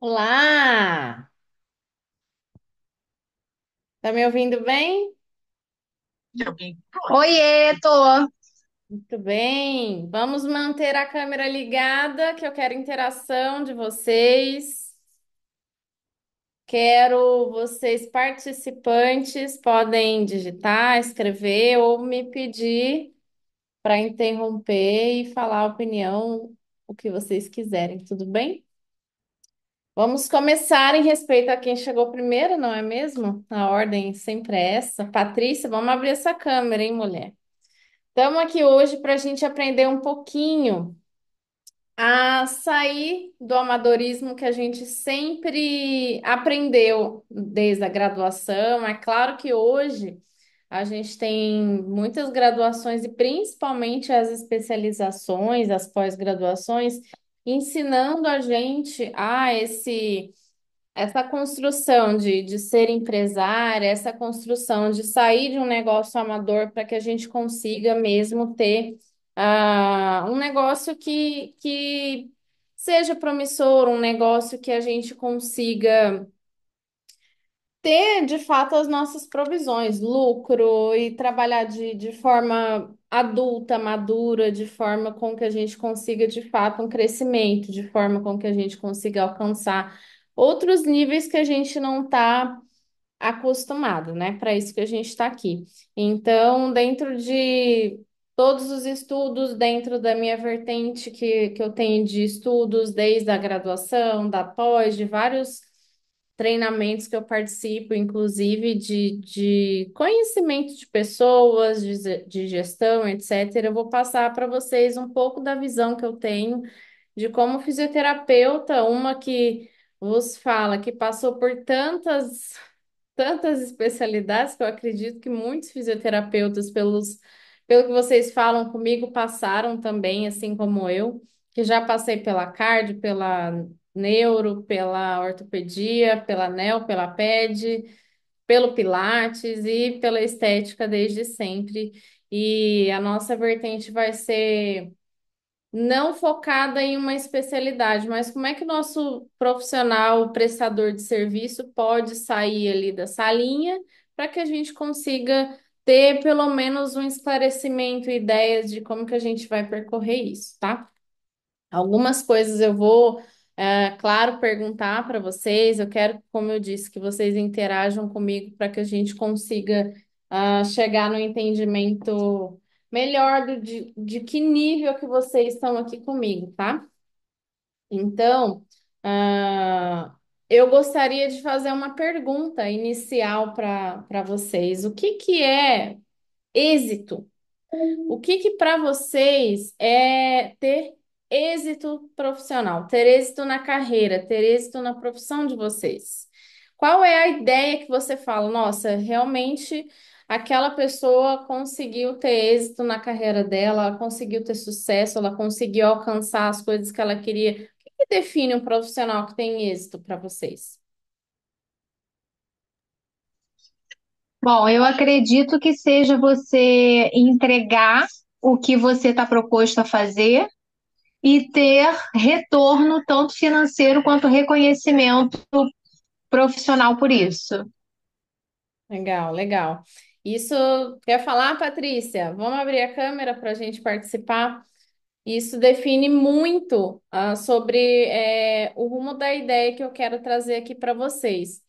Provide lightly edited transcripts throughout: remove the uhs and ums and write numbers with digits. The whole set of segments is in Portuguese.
Olá! Tá me ouvindo bem? Oiê, tô. Muito bem. Vamos manter a câmera ligada, que eu quero interação de vocês. Quero vocês participantes, podem digitar, escrever ou me pedir para interromper e falar a opinião, o que vocês quiserem, tudo bem? Vamos começar em respeito a quem chegou primeiro, não é mesmo? A ordem sempre é essa. Patrícia, vamos abrir essa câmera, hein, mulher? Estamos aqui hoje para a gente aprender um pouquinho a sair do amadorismo que a gente sempre aprendeu desde a graduação. É claro que hoje a gente tem muitas graduações e principalmente as especializações, as pós-graduações, ensinando a gente a essa construção de ser empresária, essa construção de sair de um negócio amador para que a gente consiga mesmo ter um negócio que seja promissor, um negócio que a gente consiga ter de fato as nossas provisões, lucro e trabalhar de forma adulta, madura, de forma com que a gente consiga de fato um crescimento, de forma com que a gente consiga alcançar outros níveis que a gente não está acostumado, né? Para isso que a gente está aqui. Então, dentro de todos os estudos, dentro da minha vertente que eu tenho de estudos, desde a graduação, da pós, de vários treinamentos que eu participo, inclusive de conhecimento de pessoas, de gestão, etc. Eu vou passar para vocês um pouco da visão que eu tenho de como fisioterapeuta, uma que vos fala que passou por tantas especialidades que eu acredito que muitos fisioterapeutas, pelo que vocês falam comigo, passaram também, assim como eu, que já passei pela cardio, pela neuro, pela ortopedia, pela neo, pela ped, pelo pilates e pela estética desde sempre. E a nossa vertente vai ser não focada em uma especialidade, mas como é que o nosso profissional, o prestador de serviço, pode sair ali da salinha para que a gente consiga ter pelo menos um esclarecimento e ideias de como que a gente vai percorrer isso, tá? Algumas coisas eu vou, claro, perguntar para vocês. Eu quero, como eu disse, que vocês interajam comigo para que a gente consiga, chegar no entendimento melhor de que nível que vocês estão aqui comigo, tá? Então, eu gostaria de fazer uma pergunta inicial para vocês. O que que é êxito? O que que para vocês é ter êxito profissional, ter êxito na carreira, ter êxito na profissão de vocês? Qual é a ideia que você fala, nossa, realmente aquela pessoa conseguiu ter êxito na carreira dela, ela conseguiu ter sucesso, ela conseguiu alcançar as coisas que ela queria. O que que define um profissional que tem êxito para vocês? Bom, eu acredito que seja você entregar o que você está proposto a fazer e ter retorno, tanto financeiro quanto reconhecimento profissional por isso. Legal, legal. Isso quer falar, Patrícia? Vamos abrir a câmera para a gente participar. Isso define muito sobre o rumo da ideia que eu quero trazer aqui para vocês,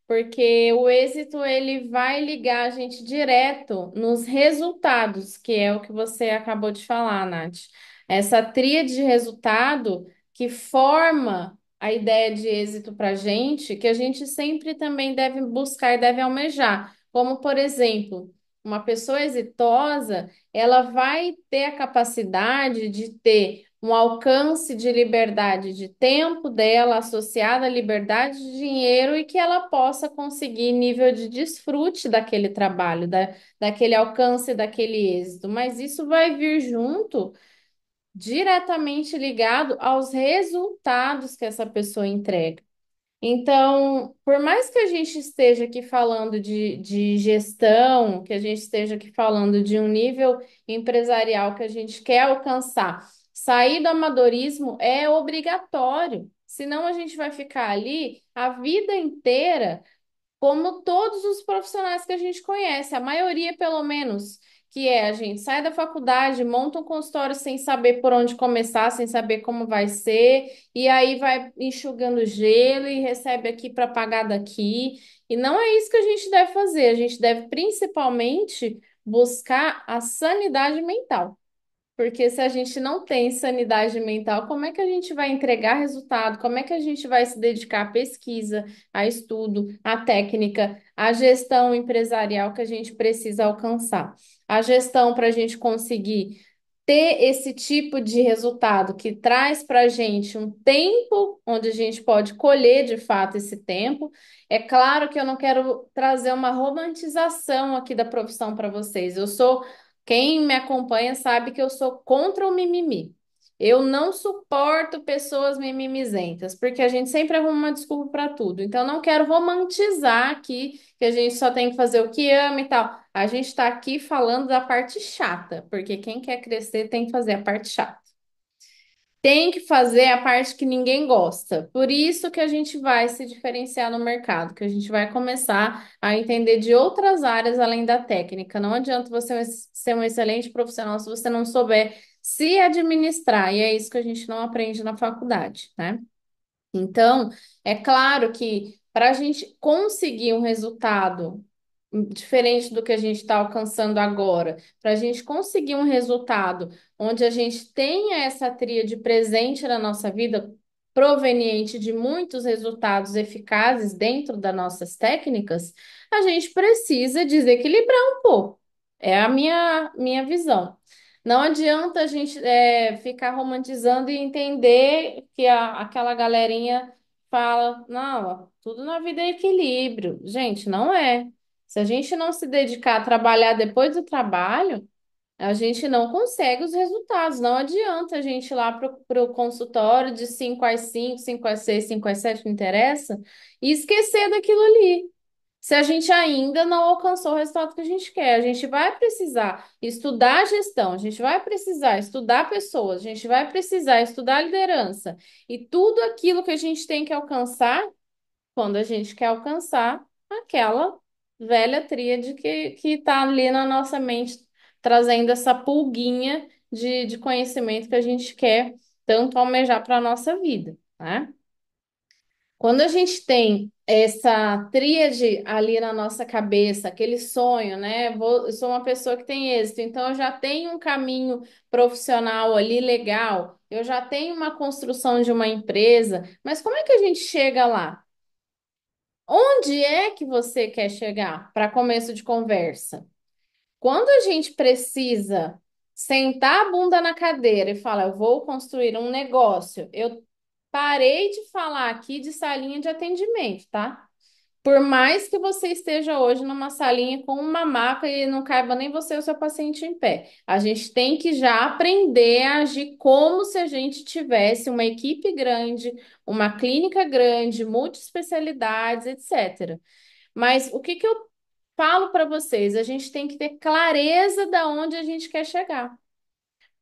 porque o êxito ele vai ligar a gente direto nos resultados, que é o que você acabou de falar, Nath. Essa tríade de resultado que forma a ideia de êxito para a gente, que a gente sempre também deve buscar e deve almejar, como por exemplo, uma pessoa exitosa ela vai ter a capacidade de ter um alcance de liberdade de tempo dela associado à liberdade de dinheiro e que ela possa conseguir nível de desfrute daquele trabalho, daquele alcance, daquele êxito. Mas isso vai vir junto, diretamente ligado aos resultados que essa pessoa entrega. Então, por mais que a gente esteja aqui falando de gestão, que a gente esteja aqui falando de um nível empresarial que a gente quer alcançar, sair do amadorismo é obrigatório. Senão a gente vai ficar ali a vida inteira como todos os profissionais que a gente conhece, a maioria pelo menos, que é a gente sai da faculdade, monta um consultório sem saber por onde começar, sem saber como vai ser, e aí vai enxugando gelo e recebe aqui para pagar daqui. E não é isso que a gente deve fazer, a gente deve principalmente buscar a sanidade mental. Porque se a gente não tem sanidade mental, como é que a gente vai entregar resultado? Como é que a gente vai se dedicar à pesquisa, a estudo, à técnica, à gestão empresarial que a gente precisa alcançar? A gestão para a gente conseguir ter esse tipo de resultado que traz para a gente um tempo onde a gente pode colher de fato esse tempo. É claro que eu não quero trazer uma romantização aqui da profissão para vocês. Quem me acompanha sabe que eu sou contra o mimimi. Eu não suporto pessoas mimimizentas, porque a gente sempre arruma uma desculpa para tudo. Então, eu não quero romantizar aqui que a gente só tem que fazer o que ama e tal. A gente está aqui falando da parte chata, porque quem quer crescer tem que fazer a parte chata. Tem que fazer a parte que ninguém gosta. Por isso que a gente vai se diferenciar no mercado, que a gente vai começar a entender de outras áreas além da técnica. Não adianta você ser um excelente profissional se você não souber se administrar, e é isso que a gente não aprende na faculdade, né? Então, é claro que para a gente conseguir um resultado diferente do que a gente está alcançando agora, para a gente conseguir um resultado onde a gente tenha essa tríade presente na nossa vida, proveniente de muitos resultados eficazes dentro das nossas técnicas, a gente precisa desequilibrar um pouco. É a minha visão. Não adianta a gente ficar romantizando e entender que aquela galerinha fala, não, ó, tudo na vida é equilíbrio. Gente, não é. Se a gente não se dedicar a trabalhar depois do trabalho, a gente não consegue os resultados. Não adianta a gente ir lá para o consultório de 5 às 5, 5 às 6, 5 às 7, não interessa, e esquecer daquilo ali. Se a gente ainda não alcançou o resultado que a gente quer, a gente vai precisar estudar gestão, a gente vai precisar estudar pessoas, a gente vai precisar estudar liderança e tudo aquilo que a gente tem que alcançar quando a gente quer alcançar aquela velha tríade que está ali na nossa mente, trazendo essa pulguinha de conhecimento que a gente quer tanto almejar para a nossa vida, né? Quando a gente tem essa tríade ali na nossa cabeça, aquele sonho, né? Eu sou uma pessoa que tem êxito, então eu já tenho um caminho profissional ali legal, eu já tenho uma construção de uma empresa, mas como é que a gente chega lá? Onde é que você quer chegar para começo de conversa? Quando a gente precisa sentar a bunda na cadeira e falar, eu vou construir um negócio, eu parei de falar aqui de salinha de atendimento, tá? Por mais que você esteja hoje numa salinha com uma maca e não caiba nem você e o seu paciente em pé, a gente tem que já aprender a agir como se a gente tivesse uma equipe grande, uma clínica grande, multiespecialidades, etc. Mas o que que eu falo para vocês? A gente tem que ter clareza da onde a gente quer chegar.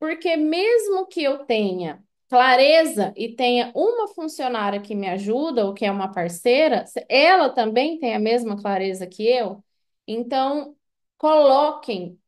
Porque mesmo que eu tenha clareza e tenha uma funcionária que me ajuda ou que é uma parceira, se ela também tem a mesma clareza que eu. Então, coloquem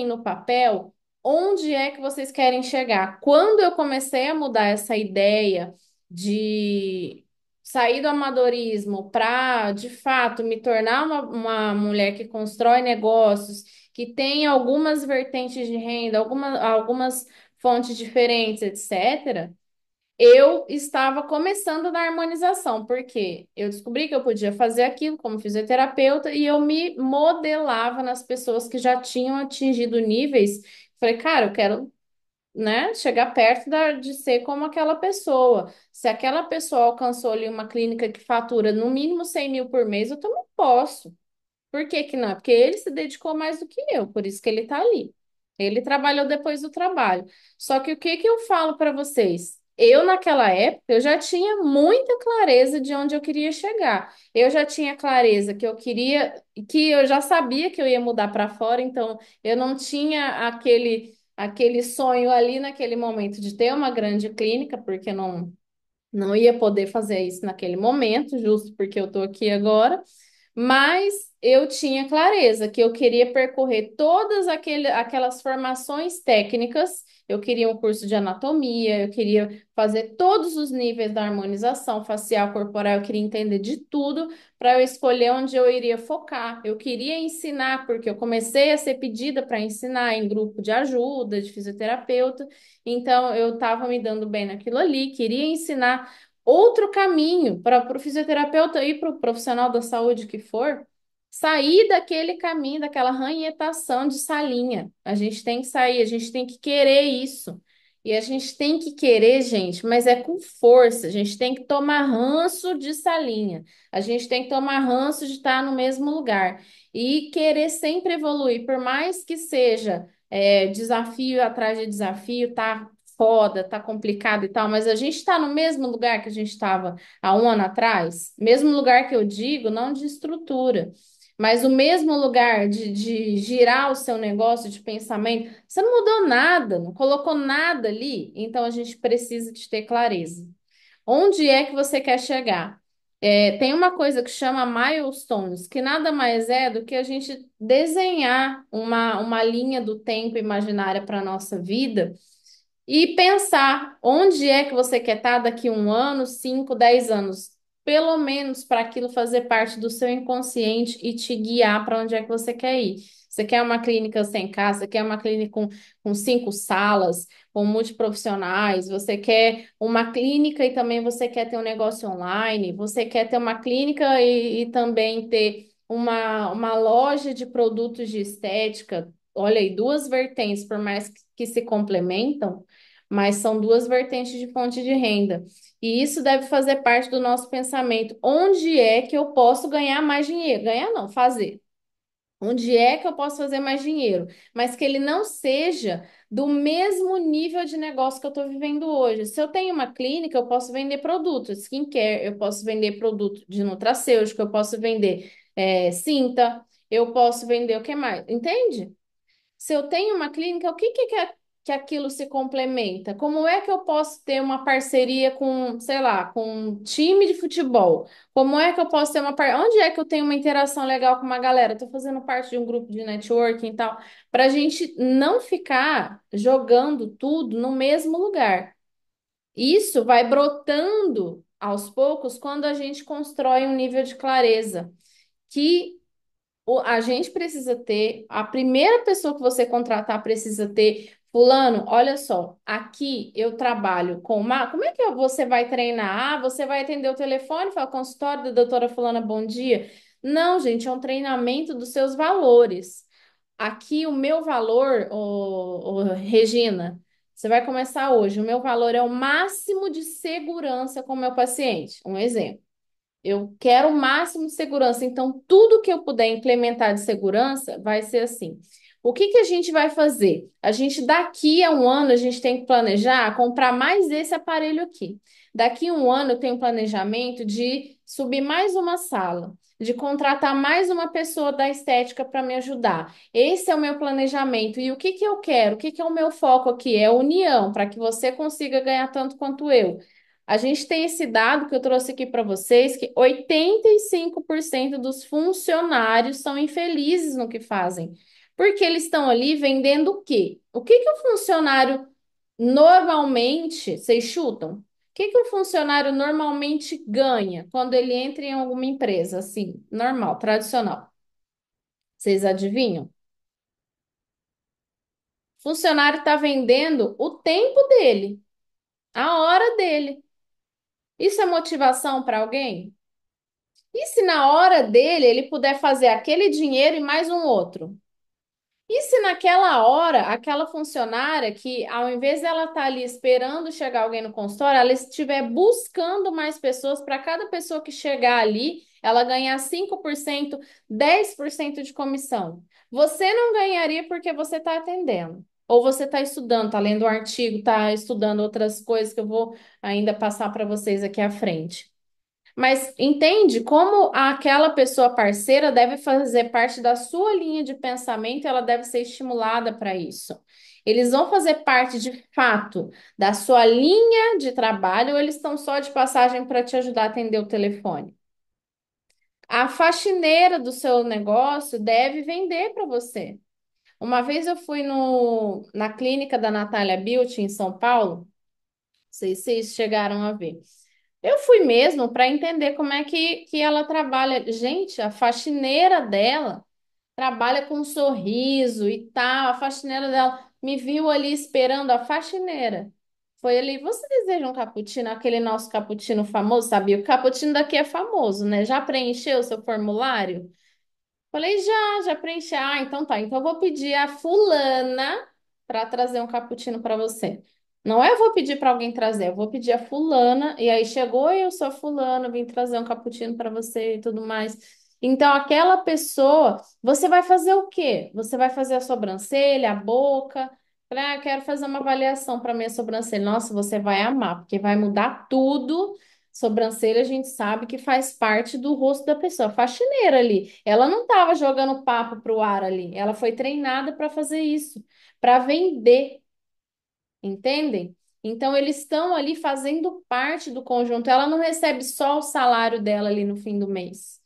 no papel onde é que vocês querem chegar. Quando eu comecei a mudar essa ideia de sair do amadorismo para, de fato, me tornar uma mulher que constrói negócios que tem algumas vertentes de renda, algumas fontes diferentes, etc., eu estava começando na harmonização, porque eu descobri que eu podia fazer aquilo como fisioterapeuta e eu me modelava nas pessoas que já tinham atingido níveis. Falei, cara, eu quero, né, chegar perto de ser como aquela pessoa. Se aquela pessoa alcançou ali uma clínica que fatura no mínimo 100 mil por mês, eu também posso. Por que que não? É porque ele se dedicou mais do que eu, por isso que ele está ali. Ele trabalhou depois do trabalho. Só que o que que eu falo para vocês? Eu, naquela época, eu já tinha muita clareza de onde eu queria chegar. Eu já tinha clareza que eu queria, que eu já sabia que eu ia mudar para fora, então eu não tinha aquele sonho ali naquele momento de ter uma grande clínica, porque não. Não ia poder fazer isso naquele momento, justo porque eu estou aqui agora, mas eu tinha clareza que eu queria percorrer todas aquelas formações técnicas. Eu queria um curso de anatomia, eu queria fazer todos os níveis da harmonização facial, corporal, eu queria entender de tudo para eu escolher onde eu iria focar. Eu queria ensinar, porque eu comecei a ser pedida para ensinar em grupo de ajuda, de fisioterapeuta. Então, eu estava me dando bem naquilo ali, queria ensinar outro caminho para o fisioterapeuta e para o profissional da saúde que for, sair daquele caminho, daquela ranhetação de salinha. A gente tem que sair, a gente tem que querer isso. E a gente tem que querer, gente, mas é com força. A gente tem que tomar ranço de salinha. A gente tem que tomar ranço de estar no mesmo lugar. E querer sempre evoluir, por mais que seja desafio atrás de desafio, tá foda, tá complicado e tal, mas a gente está no mesmo lugar que a gente estava há um ano atrás, mesmo lugar que eu digo, não de estrutura, mas o mesmo lugar de girar o seu negócio de pensamento. Você não mudou nada, não colocou nada ali, então a gente precisa de ter clareza. Onde é que você quer chegar? Tem uma coisa que chama milestones, que nada mais é do que a gente desenhar uma linha do tempo imaginária para a nossa vida e pensar onde é que você quer estar daqui um ano, 5, 10 anos, pelo menos para aquilo fazer parte do seu inconsciente e te guiar para onde é que você quer ir. Você quer uma clínica sem casa, você quer uma clínica com 5 salas, com multiprofissionais, você quer uma clínica e também você quer ter um negócio online, você quer ter uma clínica e também ter uma loja de produtos de estética. Olha aí, duas vertentes, por mais que se complementam, mas são duas vertentes de fonte de renda. E isso deve fazer parte do nosso pensamento. Onde é que eu posso ganhar mais dinheiro? Ganhar não, fazer. Onde é que eu posso fazer mais dinheiro? Mas que ele não seja do mesmo nível de negócio que eu estou vivendo hoje. Se eu tenho uma clínica, eu posso vender produtos, skincare, eu posso vender produto de nutracêutico, eu posso vender cinta, eu posso vender o que mais? Entende? Se eu tenho uma clínica, o que aquilo se complementa? Como é que eu posso ter uma parceria com, sei lá, com um time de futebol? Como é que eu posso ter Onde é que eu tenho uma interação legal com uma galera? Estou fazendo parte de um grupo de networking e tal, para a gente não ficar jogando tudo no mesmo lugar. Isso vai brotando aos poucos quando a gente constrói um nível de clareza. Que a gente precisa ter, a primeira pessoa que você contratar precisa ter. Fulano, olha só, aqui eu trabalho com uma. Como é que você vai treinar? Ah, você vai atender o telefone, fala consultório da doutora Fulana, bom dia. Não, gente, é um treinamento dos seus valores. Aqui o meu valor, Regina, você vai começar hoje. O meu valor é o máximo de segurança com o meu paciente. Um exemplo. Eu quero o máximo de segurança, então tudo que eu puder implementar de segurança vai ser assim. O que que a gente vai fazer? A gente daqui a um ano a gente tem que planejar comprar mais esse aparelho aqui. Daqui a um ano eu tenho planejamento de subir mais uma sala, de contratar mais uma pessoa da estética para me ajudar. Esse é o meu planejamento. E o que que eu quero? O que que é o meu foco aqui? É união, para que você consiga ganhar tanto quanto eu. A gente tem esse dado que eu trouxe aqui para vocês, que 85% dos funcionários são infelizes no que fazem. Porque eles estão ali vendendo o quê? O que que o funcionário normalmente, vocês chutam? O que que o funcionário normalmente ganha quando ele entra em alguma empresa, assim, normal, tradicional? Vocês adivinham? O funcionário está vendendo o tempo dele, a hora dele. Isso é motivação para alguém? E se na hora dele ele puder fazer aquele dinheiro e mais um outro? E se naquela hora, aquela funcionária que, ao invés dela estar ali esperando chegar alguém no consultório, ela estiver buscando mais pessoas, para cada pessoa que chegar ali, ela ganhar 5%, 10% de comissão. Você não ganharia porque você está atendendo. Ou você está estudando, está lendo um artigo, está estudando outras coisas que eu vou ainda passar para vocês aqui à frente. Mas entende como aquela pessoa parceira deve fazer parte da sua linha de pensamento, e ela deve ser estimulada para isso. Eles vão fazer parte de fato da sua linha de trabalho ou eles estão só de passagem para te ajudar a atender o telefone? A faxineira do seu negócio deve vender para você. Uma vez eu fui na clínica da Natália Beauty em São Paulo, não sei se vocês chegaram a ver. Eu fui mesmo para entender como é que ela trabalha. Gente, a faxineira dela trabalha com um sorriso e tal. A faxineira dela me viu ali esperando a faxineira. Foi ali, você deseja um cappuccino, aquele nosso cappuccino famoso, sabia? O cappuccino daqui é famoso, né? Já preencheu o seu formulário? Falei, já preenchi. Ah, então tá. Então eu vou pedir a fulana para trazer um cappuccino para você. Não é eu vou pedir para alguém trazer, eu vou pedir a fulana. E aí chegou, eu sou a fulana, vim trazer um cappuccino para você e tudo mais. Então aquela pessoa, você vai fazer o quê? Você vai fazer a sobrancelha, a boca. Falei, ah, quero fazer uma avaliação para minha sobrancelha. Nossa, você vai amar, porque vai mudar tudo. Sobrancelha, a gente sabe que faz parte do rosto da pessoa, faxineira ali. Ela não estava jogando papo pro ar ali. Ela foi treinada para fazer isso, para vender, entendem? Então eles estão ali fazendo parte do conjunto. Ela não recebe só o salário dela ali no fim do mês,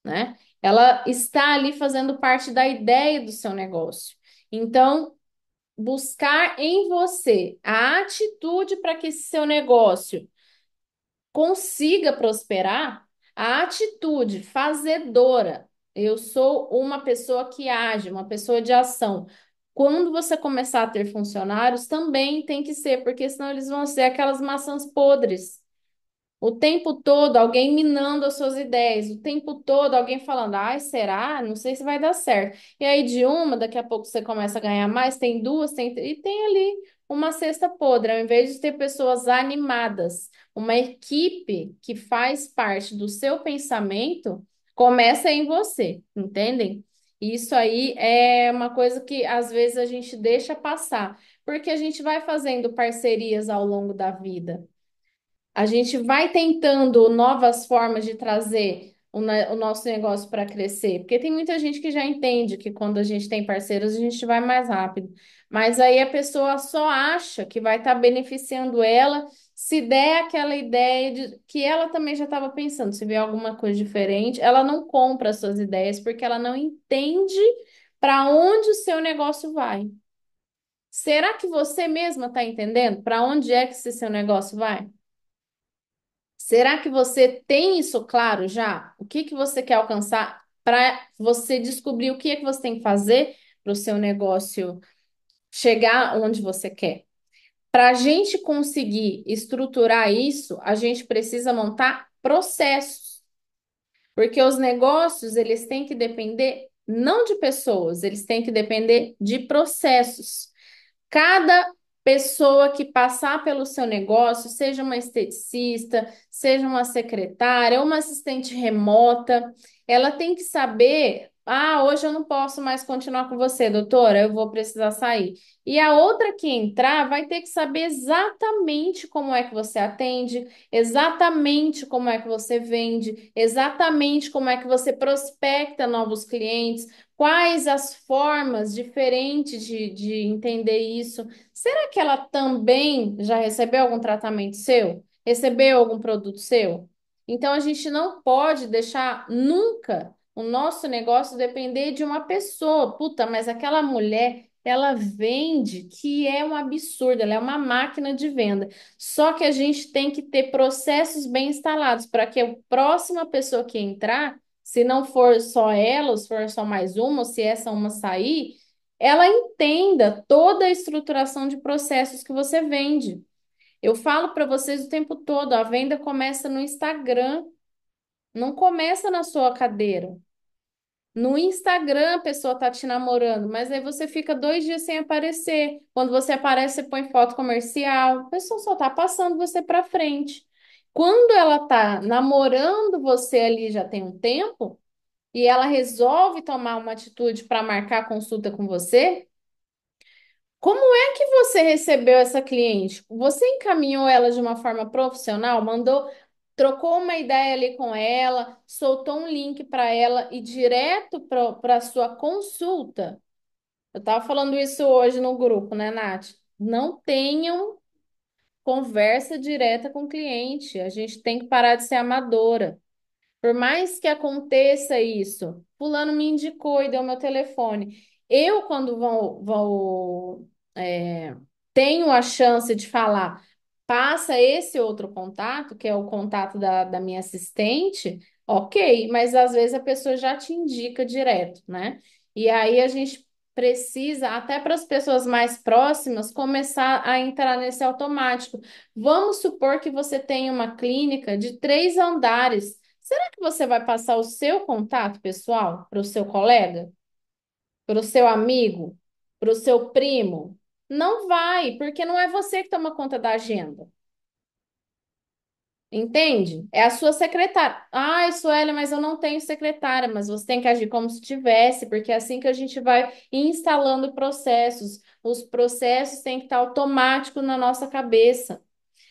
né? Ela está ali fazendo parte da ideia do seu negócio. Então, buscar em você a atitude para que esse seu negócio consiga prosperar, a atitude fazedora. Eu sou uma pessoa que age, uma pessoa de ação. Quando você começar a ter funcionários, também tem que ser, porque senão eles vão ser aquelas maçãs podres. O tempo todo alguém minando as suas ideias, o tempo todo alguém falando, ai, será? Não sei se vai dar certo. E aí, de uma, daqui a pouco você começa a ganhar mais, tem duas, e tem ali uma cesta podre, ao invés de ter pessoas animadas, uma equipe que faz parte do seu pensamento, começa em você, entendem? Isso aí é uma coisa que às vezes a gente deixa passar, porque a gente vai fazendo parcerias ao longo da vida. A gente vai tentando novas formas de trazer o nosso negócio para crescer, porque tem muita gente que já entende que quando a gente tem parceiros, a gente vai mais rápido. Mas aí a pessoa só acha que vai estar beneficiando ela se der aquela ideia de que ela também já estava pensando, se vier alguma coisa diferente, ela não compra as suas ideias porque ela não entende para onde o seu negócio vai. Será que você mesma está entendendo para onde é que esse seu negócio vai? Será que você tem isso claro já? O que que você quer alcançar para você descobrir o que é que você tem que fazer para o seu negócio chegar onde você quer? Para a gente conseguir estruturar isso, a gente precisa montar processos, porque os negócios eles têm que depender não de pessoas, eles têm que depender de processos. Cada pessoa que passar pelo seu negócio, seja uma esteticista, seja uma secretária, uma assistente remota, ela tem que saber: ah, hoje eu não posso mais continuar com você, doutora, eu vou precisar sair. E a outra que entrar vai ter que saber exatamente como é que você atende, exatamente como é que você vende, exatamente como é que você prospecta novos clientes. Quais as formas diferentes de entender isso? Será que ela também já recebeu algum tratamento seu? Recebeu algum produto seu? Então a gente não pode deixar nunca o nosso negócio depender de uma pessoa. Puta, mas aquela mulher, ela vende que é um absurdo, ela é uma máquina de venda. Só que a gente tem que ter processos bem instalados para que a próxima pessoa que entrar, se não for só ela, ou se for só mais uma, ou se essa uma sair, ela entenda toda a estruturação de processos que você vende. Eu falo para vocês o tempo todo, a venda começa no Instagram, não começa na sua cadeira. No Instagram a pessoa tá te namorando, mas aí você fica 2 dias sem aparecer. Quando você aparece, você põe foto comercial. A pessoa só tá passando você para frente. Quando ela tá namorando você ali já tem um tempo, e ela resolve tomar uma atitude para marcar consulta com você, como é que você recebeu essa cliente? Você encaminhou ela de uma forma profissional? Mandou trocou uma ideia ali com ela, soltou um link para ela e direto para a sua consulta. Eu estava falando isso hoje no grupo, né, Nath? Não tenham conversa direta com o cliente. A gente tem que parar de ser amadora. Por mais que aconteça isso, fulano me indicou e deu meu telefone. Eu, quando é, tenho a chance de falar, passa esse outro contato, que é o contato da minha assistente, ok, mas às vezes a pessoa já te indica direto, né? E aí a gente precisa, até para as pessoas mais próximas, começar a entrar nesse automático. Vamos supor que você tem uma clínica de 3 andares. Será que você vai passar o seu contato pessoal para o seu colega, para o seu amigo, para o seu primo? Não vai, porque não é você que toma conta da agenda. Entende? É a sua secretária. Ai, Sueli, mas eu não tenho secretária, mas você tem que agir como se tivesse, porque é assim que a gente vai instalando processos. Os processos têm que estar automáticos na nossa cabeça.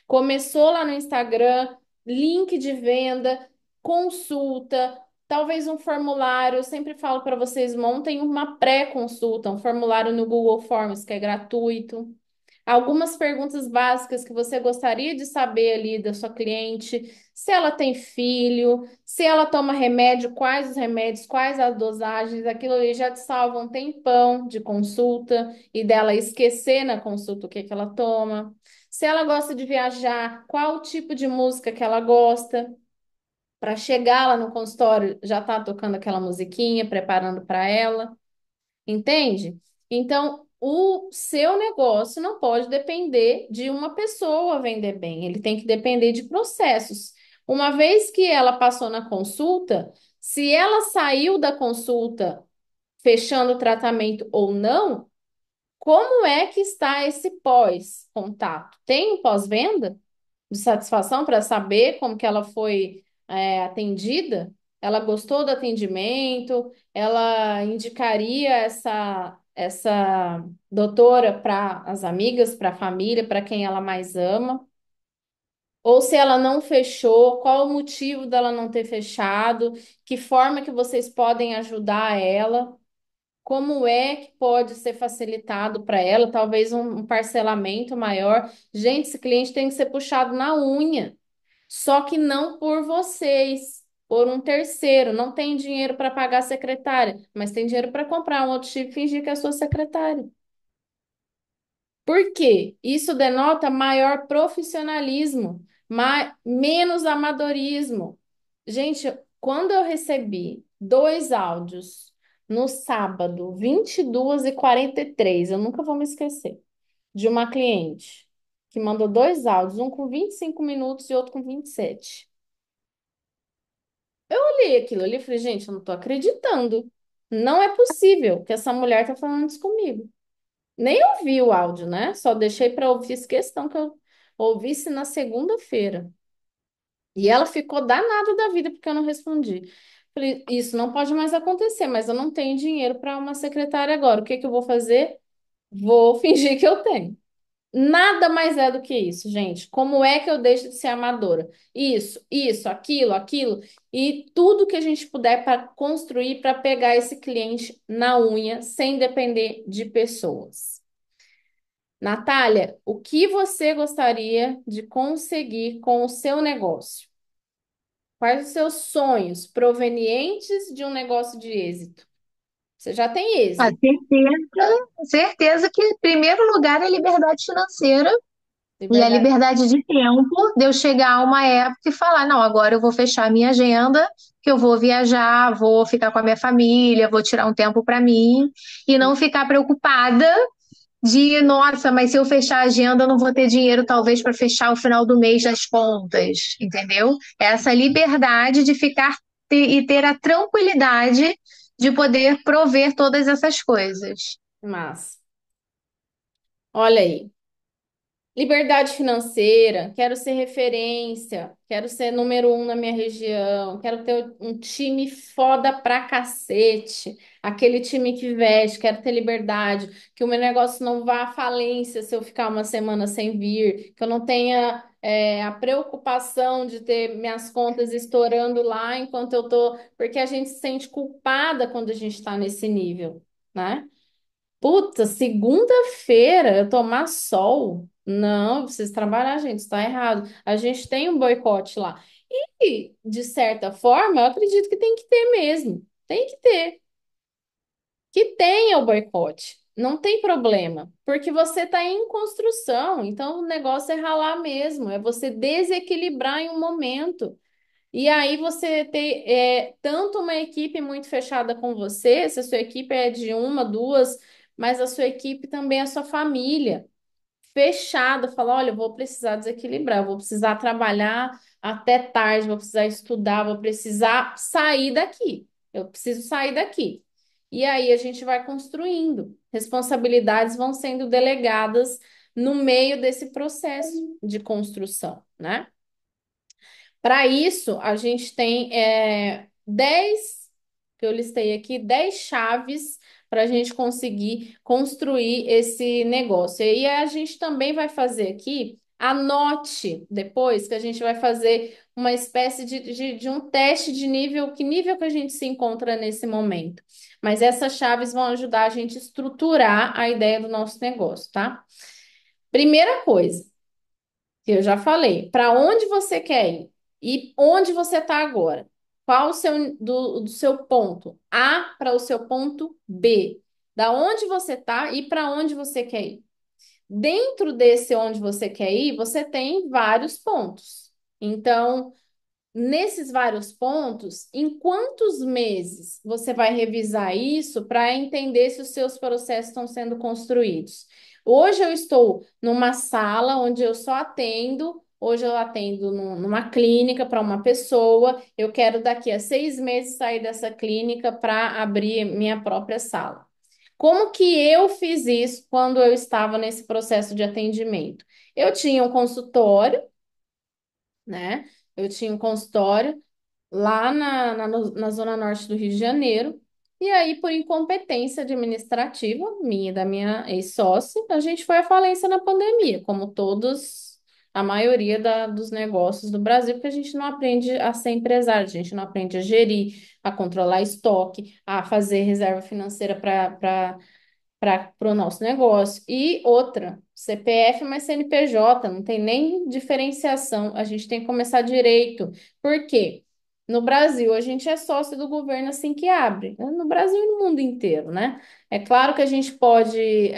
Começou lá no Instagram, link de venda, consulta, talvez um formulário. Eu sempre falo para vocês, montem uma pré-consulta, um formulário no Google Forms, que é gratuito. Algumas perguntas básicas que você gostaria de saber ali da sua cliente, se ela tem filho, se ela toma remédio, quais os remédios, quais as dosagens, aquilo ali já te salva um tempão de consulta e dela esquecer na consulta o que que ela toma. Se ela gosta de viajar, qual o tipo de música que ela gosta, para chegar lá no consultório já tá tocando aquela musiquinha, preparando para ela. Entende? Então, o seu negócio não pode depender de uma pessoa vender bem, ele tem que depender de processos. Uma vez que ela passou na consulta, se ela saiu da consulta fechando o tratamento ou não, como é que está esse pós-contato? Tem um pós-venda de satisfação para saber como que ela foi, atendida? Ela gostou do atendimento? Ela indicaria essa doutora para as amigas, para a família, para quem ela mais ama? Ou se ela não fechou, qual o motivo dela não ter fechado? Que forma que vocês podem ajudar ela? Como é que pode ser facilitado para ela? Talvez um parcelamento maior. Gente, esse cliente tem que ser puxado na unha. Só que não por vocês, por um terceiro. Não tem dinheiro para pagar a secretária, mas tem dinheiro para comprar um outro chip e fingir que é a sua secretária. Por quê? Isso denota maior profissionalismo, menos amadorismo. Gente, quando eu recebi 2 áudios no sábado, 22h43, eu nunca vou me esquecer, de uma cliente que mandou 2 áudios, um com 25 minutos e outro com 27. Eu olhei aquilo ali e falei, gente, eu não tô acreditando. Não é possível que essa mulher tá falando isso comigo. Nem ouvi o áudio, né? Só deixei para ouvir, fiz questão que eu ouvisse na segunda-feira. E ela ficou danada da vida porque eu não respondi. Falei, isso não pode mais acontecer, mas eu não tenho dinheiro para uma secretária agora. O que que eu vou fazer? Vou fingir que eu tenho. Nada mais é do que isso, gente. Como é que eu deixo de ser amadora? Isso, aquilo, e tudo que a gente puder para construir para pegar esse cliente na unha, sem depender de pessoas. Natália, o que você gostaria de conseguir com o seu negócio? Quais os seus sonhos provenientes de um negócio de êxito? Você já tem A êxito, certeza que, em primeiro lugar, é liberdade financeira e a liberdade. liberdade de tempo de eu chegar a uma época e falar: não, agora eu vou fechar a minha agenda, que eu vou viajar, vou ficar com a minha família, vou tirar um tempo para mim e não ficar preocupada de, nossa, mas se eu fechar a agenda, eu não vou ter dinheiro, talvez, para fechar o final do mês das contas, entendeu? Essa liberdade de ficar e ter a tranquilidade de poder prover todas essas coisas. Mas, olha aí. Liberdade financeira, quero ser referência, quero ser número um na minha região, quero ter um time foda pra cacete, aquele time que veste, quero ter liberdade, que o meu negócio não vá à falência se eu ficar uma semana sem vir, que eu não tenha a preocupação de ter minhas contas estourando lá enquanto eu tô, porque a gente se sente culpada quando a gente está nesse nível, né? Puta, segunda-feira eu tomar sol? Não, eu preciso trabalhar, gente, está errado. A gente tem um boicote lá. E, de certa forma, eu acredito que tem que ter mesmo. Tem que ter. Que tenha o boicote. Não tem problema, porque você está em construção, então o negócio é ralar mesmo, é você desequilibrar em um momento. E aí você ter tanto uma equipe muito fechada com você, se a sua equipe é de uma, duas, mas a sua equipe também é a sua família, fechada, fala, olha, eu vou precisar desequilibrar, eu vou precisar trabalhar até tarde, vou precisar estudar, vou precisar sair daqui. Eu preciso sair daqui. E aí a gente vai construindo. Responsabilidades vão sendo delegadas no meio desse processo de construção, né? Para isso, a gente tem 10, que eu listei aqui, 10 chaves para a gente conseguir construir esse negócio. E aí a gente também vai fazer aqui, anote depois que a gente vai fazer uma espécie de um teste de nível, que nível que a gente se encontra nesse momento. Mas essas chaves vão ajudar a gente a estruturar a ideia do nosso negócio, tá? Primeira coisa que eu já falei, para onde você quer ir e onde você está agora. Qual o seu do seu ponto A para o seu ponto B? Da onde você está e para onde você quer ir. Dentro desse onde você quer ir, você tem vários pontos. Então, nesses vários pontos, em quantos meses você vai revisar isso para entender se os seus processos estão sendo construídos? Hoje eu estou numa sala onde eu só atendo, hoje eu atendo numa clínica para uma pessoa, eu quero daqui a 6 meses sair dessa clínica para abrir minha própria sala. Como que eu fiz isso quando eu estava nesse processo de atendimento? Eu tinha um consultório, né? Eu tinha um consultório lá na Zona Norte do Rio de Janeiro. E aí, por incompetência administrativa, minha e da minha ex-sócia, a gente foi à falência na pandemia, como todos, a maioria dos negócios do Brasil, porque a gente não aprende a ser empresário, a gente não aprende a gerir, a controlar estoque, a fazer reserva financeira para o nosso negócio. E outra, CPF mais CNPJ, não tem nem diferenciação. A gente tem que começar direito. Por quê? No Brasil, a gente é sócio do governo assim que abre. No Brasil e no mundo inteiro, né? É claro que a gente pode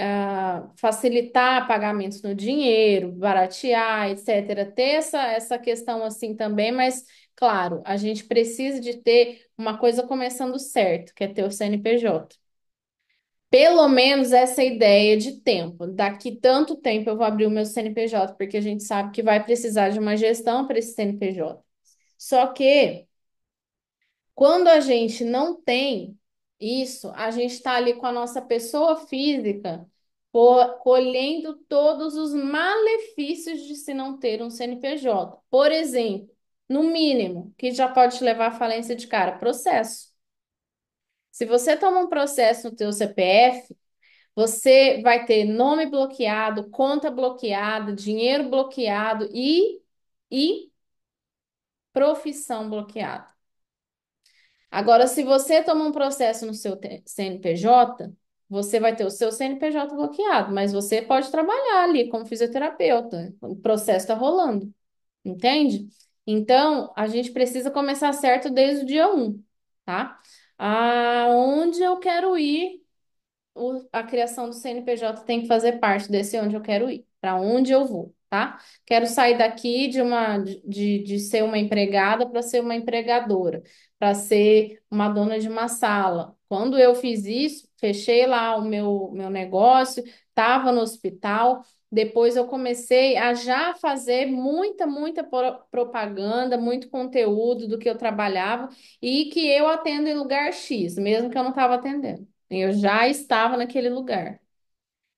facilitar pagamentos no dinheiro, baratear, etc. Ter essa questão assim também, mas, claro, a gente precisa de ter uma coisa começando certo, que é ter o CNPJ. Pelo menos essa ideia de tempo. Daqui tanto tempo eu vou abrir o meu CNPJ, porque a gente sabe que vai precisar de uma gestão para esse CNPJ. Só que quando a gente não tem isso, a gente está ali com a nossa pessoa física colhendo todos os malefícios de se não ter um CNPJ. Por exemplo, no mínimo, que já pode te levar à falência de cara, processo. Se você toma um processo no teu CPF, você vai ter nome bloqueado, conta bloqueada, dinheiro bloqueado e profissão bloqueada. Agora, se você toma um processo no seu CNPJ, você vai ter o seu CNPJ bloqueado, mas você pode trabalhar ali como fisioterapeuta. O processo está rolando, entende? Então, a gente precisa começar certo desde o dia 1, tá? Aonde eu quero ir, a criação do CNPJ tem que fazer parte desse onde eu quero ir, para onde eu vou, tá? Quero sair daqui de ser uma empregada para ser uma empregadora, para ser uma dona de uma sala. Quando eu fiz isso, fechei lá o meu negócio, estava no hospital. Depois eu comecei a já fazer muita propaganda, muito conteúdo do que eu trabalhava e que eu atendo em lugar X, mesmo que eu não estava atendendo. Eu já estava naquele lugar.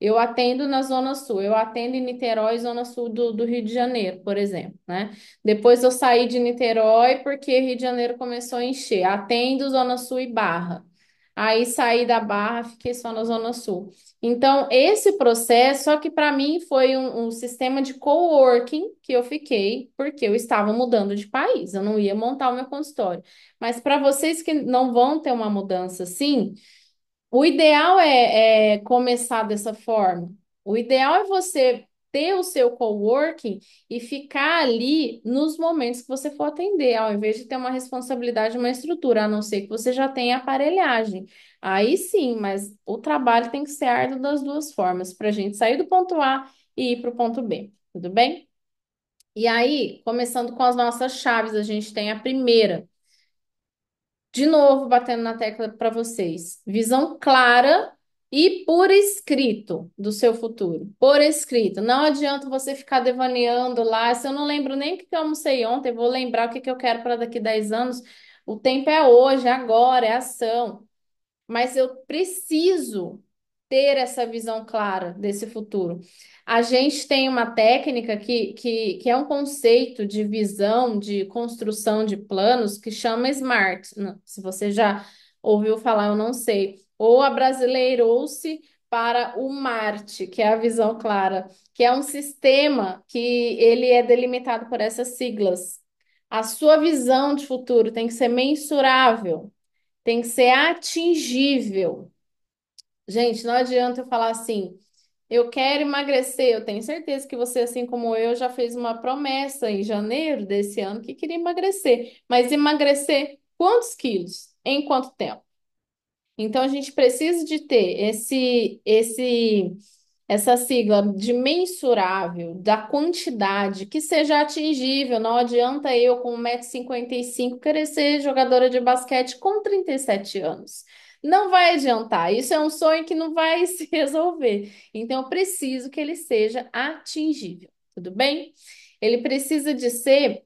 Eu atendo na Zona Sul, eu atendo em Niterói, Zona Sul do Rio de Janeiro, por exemplo, né? Depois eu saí de Niterói porque Rio de Janeiro começou a encher. Atendo Zona Sul e Barra. Aí saí da Barra, fiquei só na Zona Sul. Então, esse processo, só que para mim foi um sistema de coworking que eu fiquei, porque eu estava mudando de país, eu não ia montar o meu consultório. Mas para vocês que não vão ter uma mudança assim, o ideal é começar dessa forma. O ideal é você ter o seu coworking e ficar ali nos momentos que você for atender, ao invés de ter uma responsabilidade, uma estrutura, a não ser que você já tenha aparelhagem. Aí sim, mas o trabalho tem que ser árduo das duas formas, para a gente sair do ponto A e ir para o ponto B. Tudo bem? E aí, começando com as nossas chaves, a gente tem a primeira. De novo, batendo na tecla para vocês. Visão clara e por escrito do seu futuro. Por escrito. Não adianta você ficar devaneando lá. Se eu não lembro nem o que eu almocei ontem, eu vou lembrar o que eu quero para daqui 10 anos. O tempo é hoje, é agora, é ação, mas eu preciso ter essa visão clara desse futuro. A gente tem uma técnica que é um conceito de visão, de construção de planos, que chama SMART. Se você já ouviu falar, eu não sei. Ou abrasileirou-se para o MART, que é a visão clara, que é um sistema que ele é delimitado por essas siglas. A sua visão de futuro tem que ser mensurável, tem que ser atingível. Gente, não adianta eu falar assim, eu quero emagrecer. Eu tenho certeza que você, assim como eu, já fez uma promessa em janeiro desse ano que queria emagrecer. Mas emagrecer quantos quilos? Em quanto tempo? Então a gente precisa de ter essa sigla de mensurável, da quantidade, que seja atingível. Não adianta eu, com 1,55 m, querer ser jogadora de basquete com 37 anos. Não vai adiantar. Isso é um sonho que não vai se resolver. Então, eu preciso que ele seja atingível. Tudo bem? Ele precisa de ser.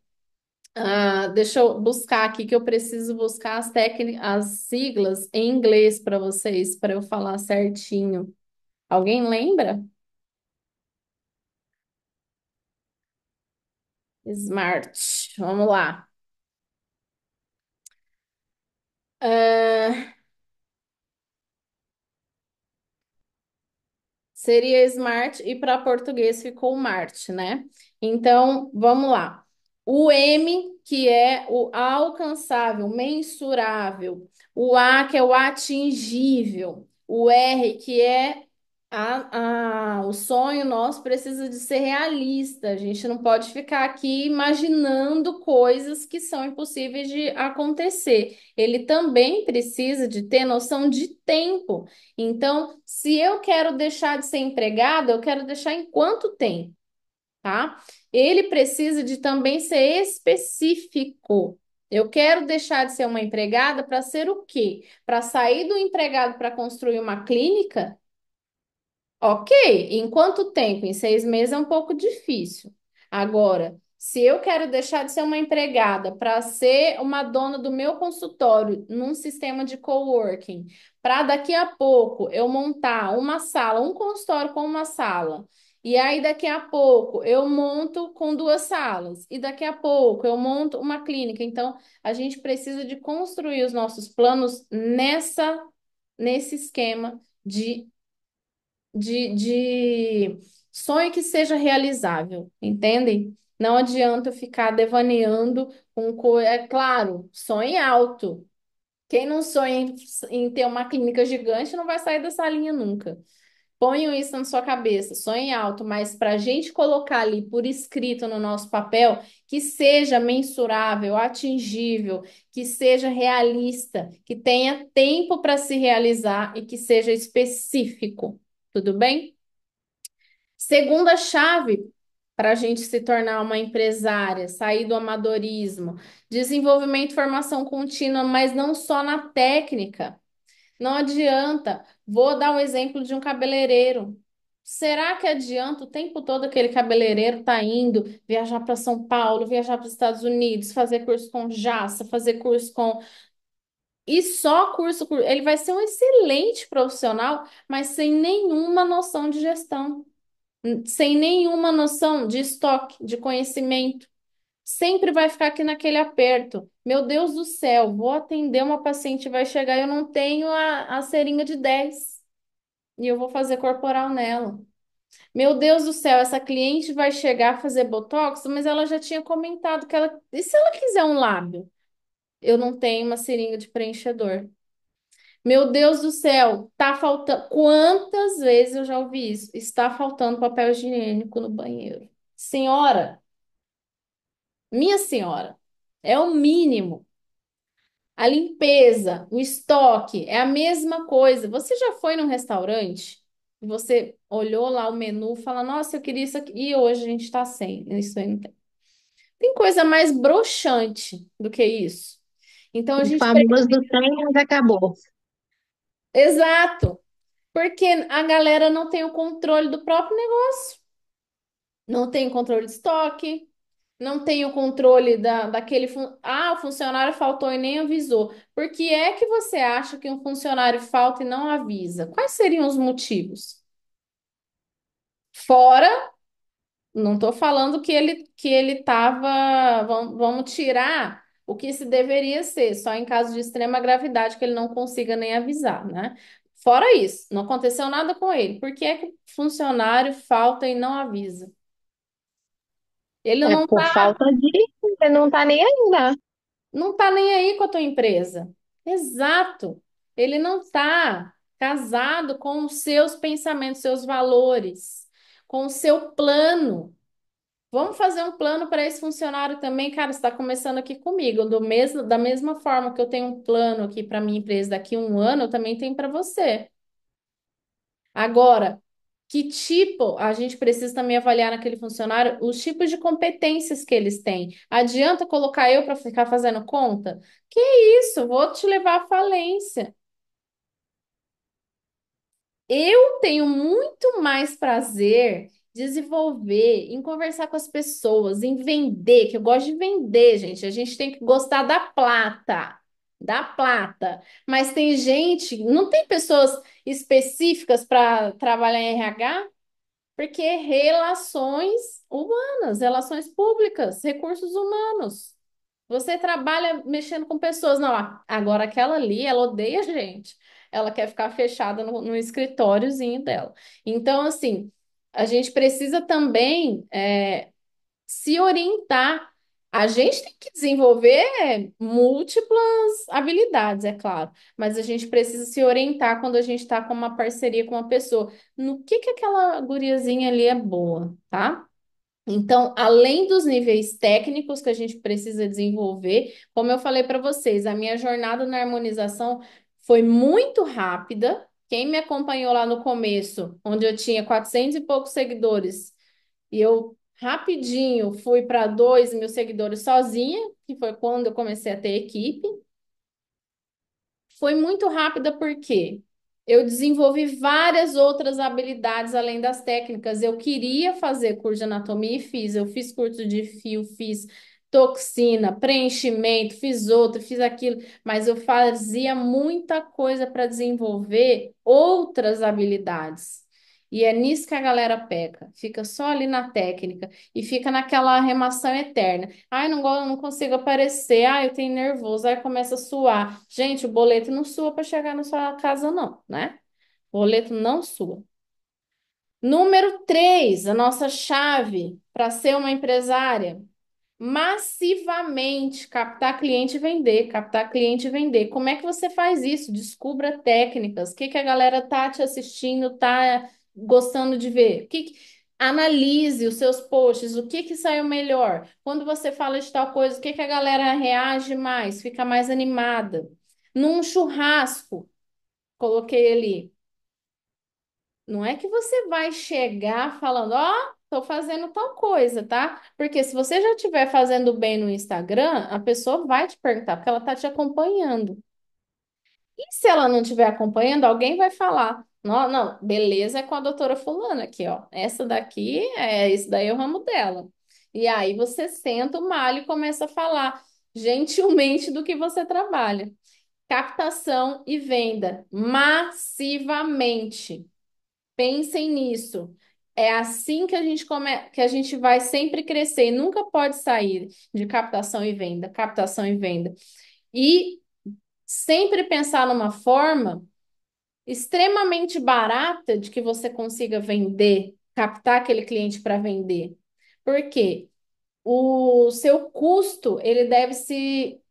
Deixa eu buscar aqui que eu preciso buscar as técnicas, as siglas em inglês para vocês, para eu falar certinho. Alguém lembra? Smart. Vamos lá. Ah, seria Smart e para português ficou Marte, né? Então, vamos lá. O M, que é o alcançável, mensurável. O A, que é o atingível. O R, que é o sonho nosso precisa de ser realista. A gente não pode ficar aqui imaginando coisas que são impossíveis de acontecer. Ele também precisa de ter noção de tempo. Então, se eu quero deixar de ser empregada, eu quero deixar em quanto tempo, tá? Ele precisa de também ser específico. Eu quero deixar de ser uma empregada para ser o quê? Para sair do empregado para construir uma clínica? Ok, em quanto tempo? Em 6 meses é um pouco difícil. Agora, se eu quero deixar de ser uma empregada para ser uma dona do meu consultório num sistema de coworking, para daqui a pouco eu montar uma sala, um consultório com uma sala, e aí daqui a pouco eu monto com duas salas, e daqui a pouco eu monto uma clínica. Então, a gente precisa de construir os nossos planos nesse esquema de sonho que seja realizável, entendem? Não adianta eu ficar devaneando com coisa. É claro, sonhe alto. Quem não sonha em ter uma clínica gigante não vai sair dessa linha nunca. Ponham isso na sua cabeça, sonhe alto, mas para a gente colocar ali por escrito no nosso papel, que seja mensurável, atingível, que seja realista, que tenha tempo para se realizar e que seja específico. Tudo bem? Segunda chave para a gente se tornar uma empresária, sair do amadorismo, desenvolvimento e formação contínua, mas não só na técnica. Não adianta. Vou dar um exemplo de um cabeleireiro. Será que adianta o tempo todo aquele cabeleireiro tá indo viajar para São Paulo, viajar para os Estados Unidos, fazer curso com Jassa, fazer curso com E só ele vai ser um excelente profissional, mas sem nenhuma noção de gestão, sem nenhuma noção de estoque, de conhecimento. Sempre vai ficar aqui naquele aperto. Meu Deus do céu, vou atender uma paciente, vai chegar, eu não tenho a seringa de 10 e eu vou fazer corporal nela. Meu Deus do céu, essa cliente vai chegar a fazer botox, mas ela já tinha comentado que ela. E se ela quiser um lábio? Eu não tenho uma seringa de preenchedor. Meu Deus do céu, tá faltando. Quantas vezes eu já ouvi isso? Está faltando papel higiênico no banheiro. Senhora, minha senhora, é o mínimo. A limpeza, o estoque, é a mesma coisa. Você já foi num restaurante? Você olhou lá o menu, e fala, nossa, eu queria isso aqui. E hoje a gente está sem. Isso aí não tem. Tem coisa mais broxante do que isso. Então a O gente famoso tem, mas acabou. Exato, porque a galera não tem o controle do próprio negócio, não tem controle de estoque, não tem o controle daquele. Ah, o funcionário faltou e nem avisou. Por que é que você acha que um funcionário falta e não avisa? Quais seriam os motivos? Fora, não estou falando que ele estava. Vamos tirar o que se deveria ser, só em caso de extrema gravidade que ele não consiga nem avisar, né? Fora isso, não aconteceu nada com ele. Por que é que o funcionário falta e não avisa? Ele É não por está falta de. Você não tá nem aí, né? não tá nem aí com a tua empresa. Exato. Ele não está casado com os seus pensamentos, seus valores, com o seu plano. Vamos fazer um plano para esse funcionário também, cara. Está começando aqui comigo. Da mesma forma que eu tenho um plano aqui para minha empresa daqui a um ano, eu também tenho para você. Agora, que tipo a gente precisa também avaliar naquele funcionário os tipos de competências que eles têm. Adianta colocar eu para ficar fazendo conta? Que isso? Vou te levar à falência. Eu tenho muito mais prazer desenvolver, em conversar com as pessoas, em vender, que eu gosto de vender, gente. A gente tem que gostar da plata, da plata. Mas tem gente, não tem pessoas específicas para trabalhar em RH? Porque relações humanas, relações públicas, recursos humanos. Você trabalha mexendo com pessoas. Não, agora aquela ali, ela odeia a gente. Ela quer ficar fechada no escritóriozinho dela. Então, assim, a gente precisa também se orientar. A gente tem que desenvolver múltiplas habilidades, é claro, mas a gente precisa se orientar quando a gente está com uma parceria com uma pessoa. No que aquela guriazinha ali é boa, tá? Então, além dos níveis técnicos que a gente precisa desenvolver, como eu falei para vocês, a minha jornada na harmonização foi muito rápida. Quem me acompanhou lá no começo, onde eu tinha 400 e poucos seguidores, e eu rapidinho fui para 2 mil seguidores sozinha, que foi quando eu comecei a ter equipe. Foi muito rápida porque eu desenvolvi várias outras habilidades além das técnicas. Eu queria fazer curso de anatomia e fiz. Eu fiz curso de fio, fiz toxina, preenchimento, fiz outro, fiz aquilo, mas eu fazia muita coisa para desenvolver outras habilidades. E é nisso que a galera peca, fica só ali na técnica e fica naquela remação eterna. Ai, não consigo aparecer. Ai, eu tenho nervoso. Aí começa a suar. Gente, o boleto não sua para chegar na sua casa, não, né? O boleto não sua. Número 3, a nossa chave para ser uma empresária. Massivamente captar cliente e vender, captar cliente e vender. Como é que você faz isso? Descubra técnicas. O que que a galera tá te assistindo, tá gostando de ver? Analise os seus posts, o que que saiu melhor? Quando você fala de tal coisa, o que que a galera reage mais, fica mais animada? Num churrasco, coloquei ali. Não é que você vai chegar falando, ó, tô fazendo tal coisa, tá? Porque se você já estiver fazendo bem no Instagram, a pessoa vai te perguntar, porque ela tá te acompanhando. E se ela não estiver acompanhando, alguém vai falar, não, não, beleza é com a doutora fulana aqui, ó. Essa daqui isso daí é o ramo dela. E aí você senta o malho e começa a falar gentilmente do que você trabalha. captação e venda massivamente. Pensem nisso. É assim que a gente que a gente vai sempre crescer e nunca pode sair de captação e venda. E sempre pensar numa forma extremamente barata de que você consiga vender, captar aquele cliente para vender. Por quê? O seu custo ele deve ser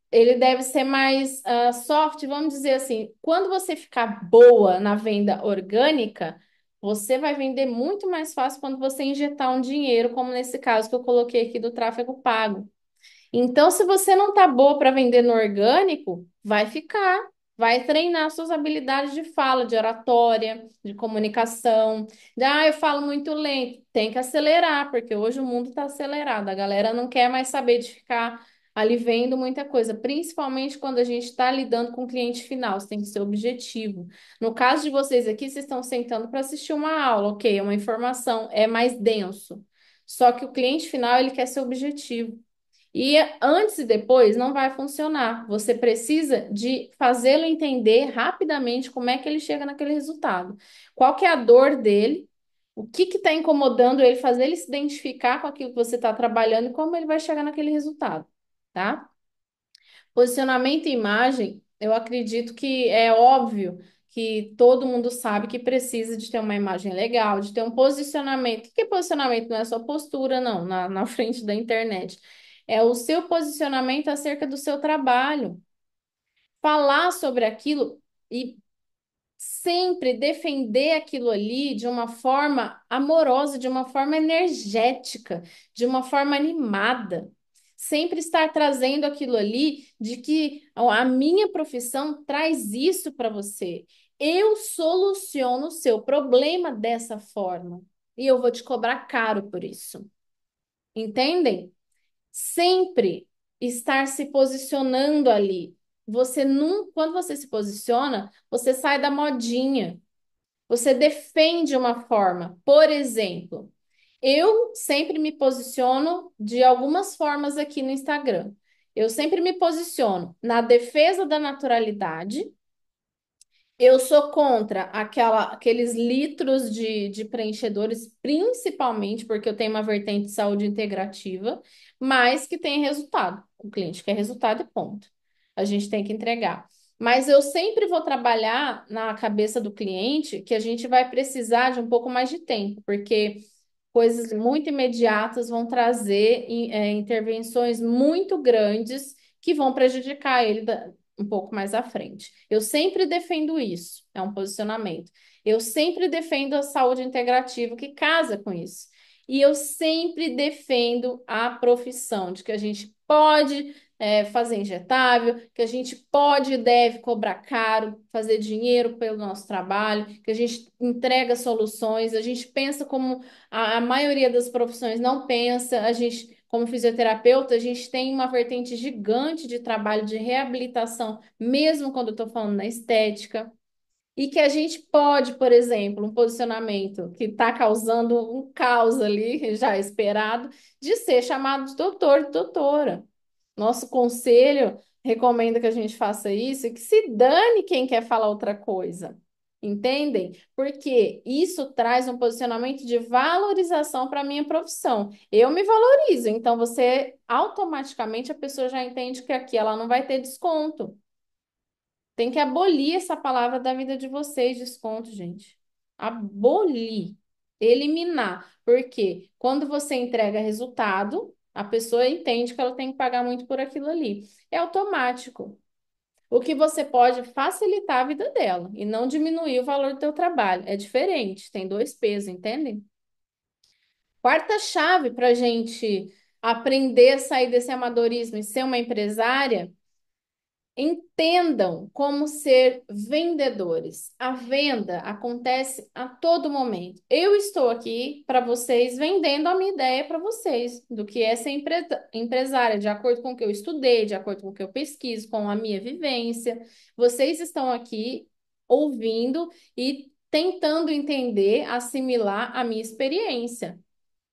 mais soft, vamos dizer assim. Quando você ficar boa na venda orgânica, você vai vender muito mais fácil quando você injetar um dinheiro, como nesse caso que eu coloquei aqui do tráfego pago. Então, se você não tá boa para vender no orgânico, vai ficar. Vai treinar suas habilidades de fala, de oratória, de comunicação. Eu falo muito lento. Tem que acelerar, porque hoje o mundo está acelerado. A galera não quer mais saber de ficar ali vendo muita coisa, principalmente quando a gente está lidando com o cliente final. Você tem que ser objetivo. No caso de vocês aqui, vocês estão sentando para assistir uma aula, ok? É uma informação, é mais denso. Só que o cliente final, ele quer ser objetivo. E antes e depois não vai funcionar. Você precisa de fazê-lo entender rapidamente como é que ele chega naquele resultado. Qual que é a dor dele? O que está incomodando ele? Fazer ele se identificar com aquilo que você está trabalhando e como ele vai chegar naquele resultado, tá? Posicionamento e imagem, eu acredito que é óbvio que todo mundo sabe que precisa de ter uma imagem legal, de ter um posicionamento. O que é posicionamento? Não é só postura, não, na frente da internet. É o seu posicionamento acerca do seu trabalho. Falar sobre aquilo e sempre defender aquilo ali de uma forma amorosa, de uma forma energética, de uma forma animada. Sempre estar trazendo aquilo ali de que ó, a minha profissão traz isso para você. Eu soluciono o seu problema dessa forma e eu vou te cobrar caro por isso. Entendem? Sempre estar se posicionando ali. Você não, quando você se posiciona, você sai da modinha. Você defende uma forma. Por exemplo, eu sempre me posiciono de algumas formas aqui no Instagram. Eu sempre me posiciono na defesa da naturalidade. Eu sou contra aqueles litros de preenchedores, principalmente porque eu tenho uma vertente de saúde integrativa, mas que tem resultado. O cliente quer resultado e ponto. A gente tem que entregar. Mas eu sempre vou trabalhar na cabeça do cliente que a gente vai precisar de um pouco mais de tempo, porque coisas muito imediatas vão trazer intervenções muito grandes que vão prejudicar ele um pouco mais à frente. Eu sempre defendo isso, é um posicionamento. Eu sempre defendo a saúde integrativa que casa com isso. E eu sempre defendo a profissão de que a gente pode fazer injetável, que a gente pode e deve cobrar caro, fazer dinheiro pelo nosso trabalho, que a gente entrega soluções, a gente pensa como a maioria das profissões não pensa. A gente, como fisioterapeuta, a gente tem uma vertente gigante de trabalho de reabilitação, mesmo quando eu estou falando na estética. E que a gente pode, por exemplo, um posicionamento que está causando um caos ali, já esperado, de ser chamado de doutor, de doutora. Nosso conselho recomenda que a gente faça isso e que se dane quem quer falar outra coisa. Entendem? Porque isso traz um posicionamento de valorização para a minha profissão. Eu me valorizo, então você automaticamente a pessoa já entende que aqui ela não vai ter desconto. Tem que abolir essa palavra da vida de vocês, desconto, gente. Abolir, eliminar. Porque quando você entrega resultado, a pessoa entende que ela tem que pagar muito por aquilo ali. É automático. O que você pode facilitar a vida dela e não diminuir o valor do teu trabalho. É diferente, tem dois pesos, entendem? Quarta chave para a gente aprender a sair desse amadorismo e ser uma empresária. Entendam como ser vendedores. A venda acontece a todo momento. Eu estou aqui para vocês vendendo a minha ideia para vocês do que é ser empresária, de acordo com o que eu estudei, de acordo com o que eu pesquiso, com a minha vivência. Vocês estão aqui ouvindo e tentando entender, assimilar a minha experiência.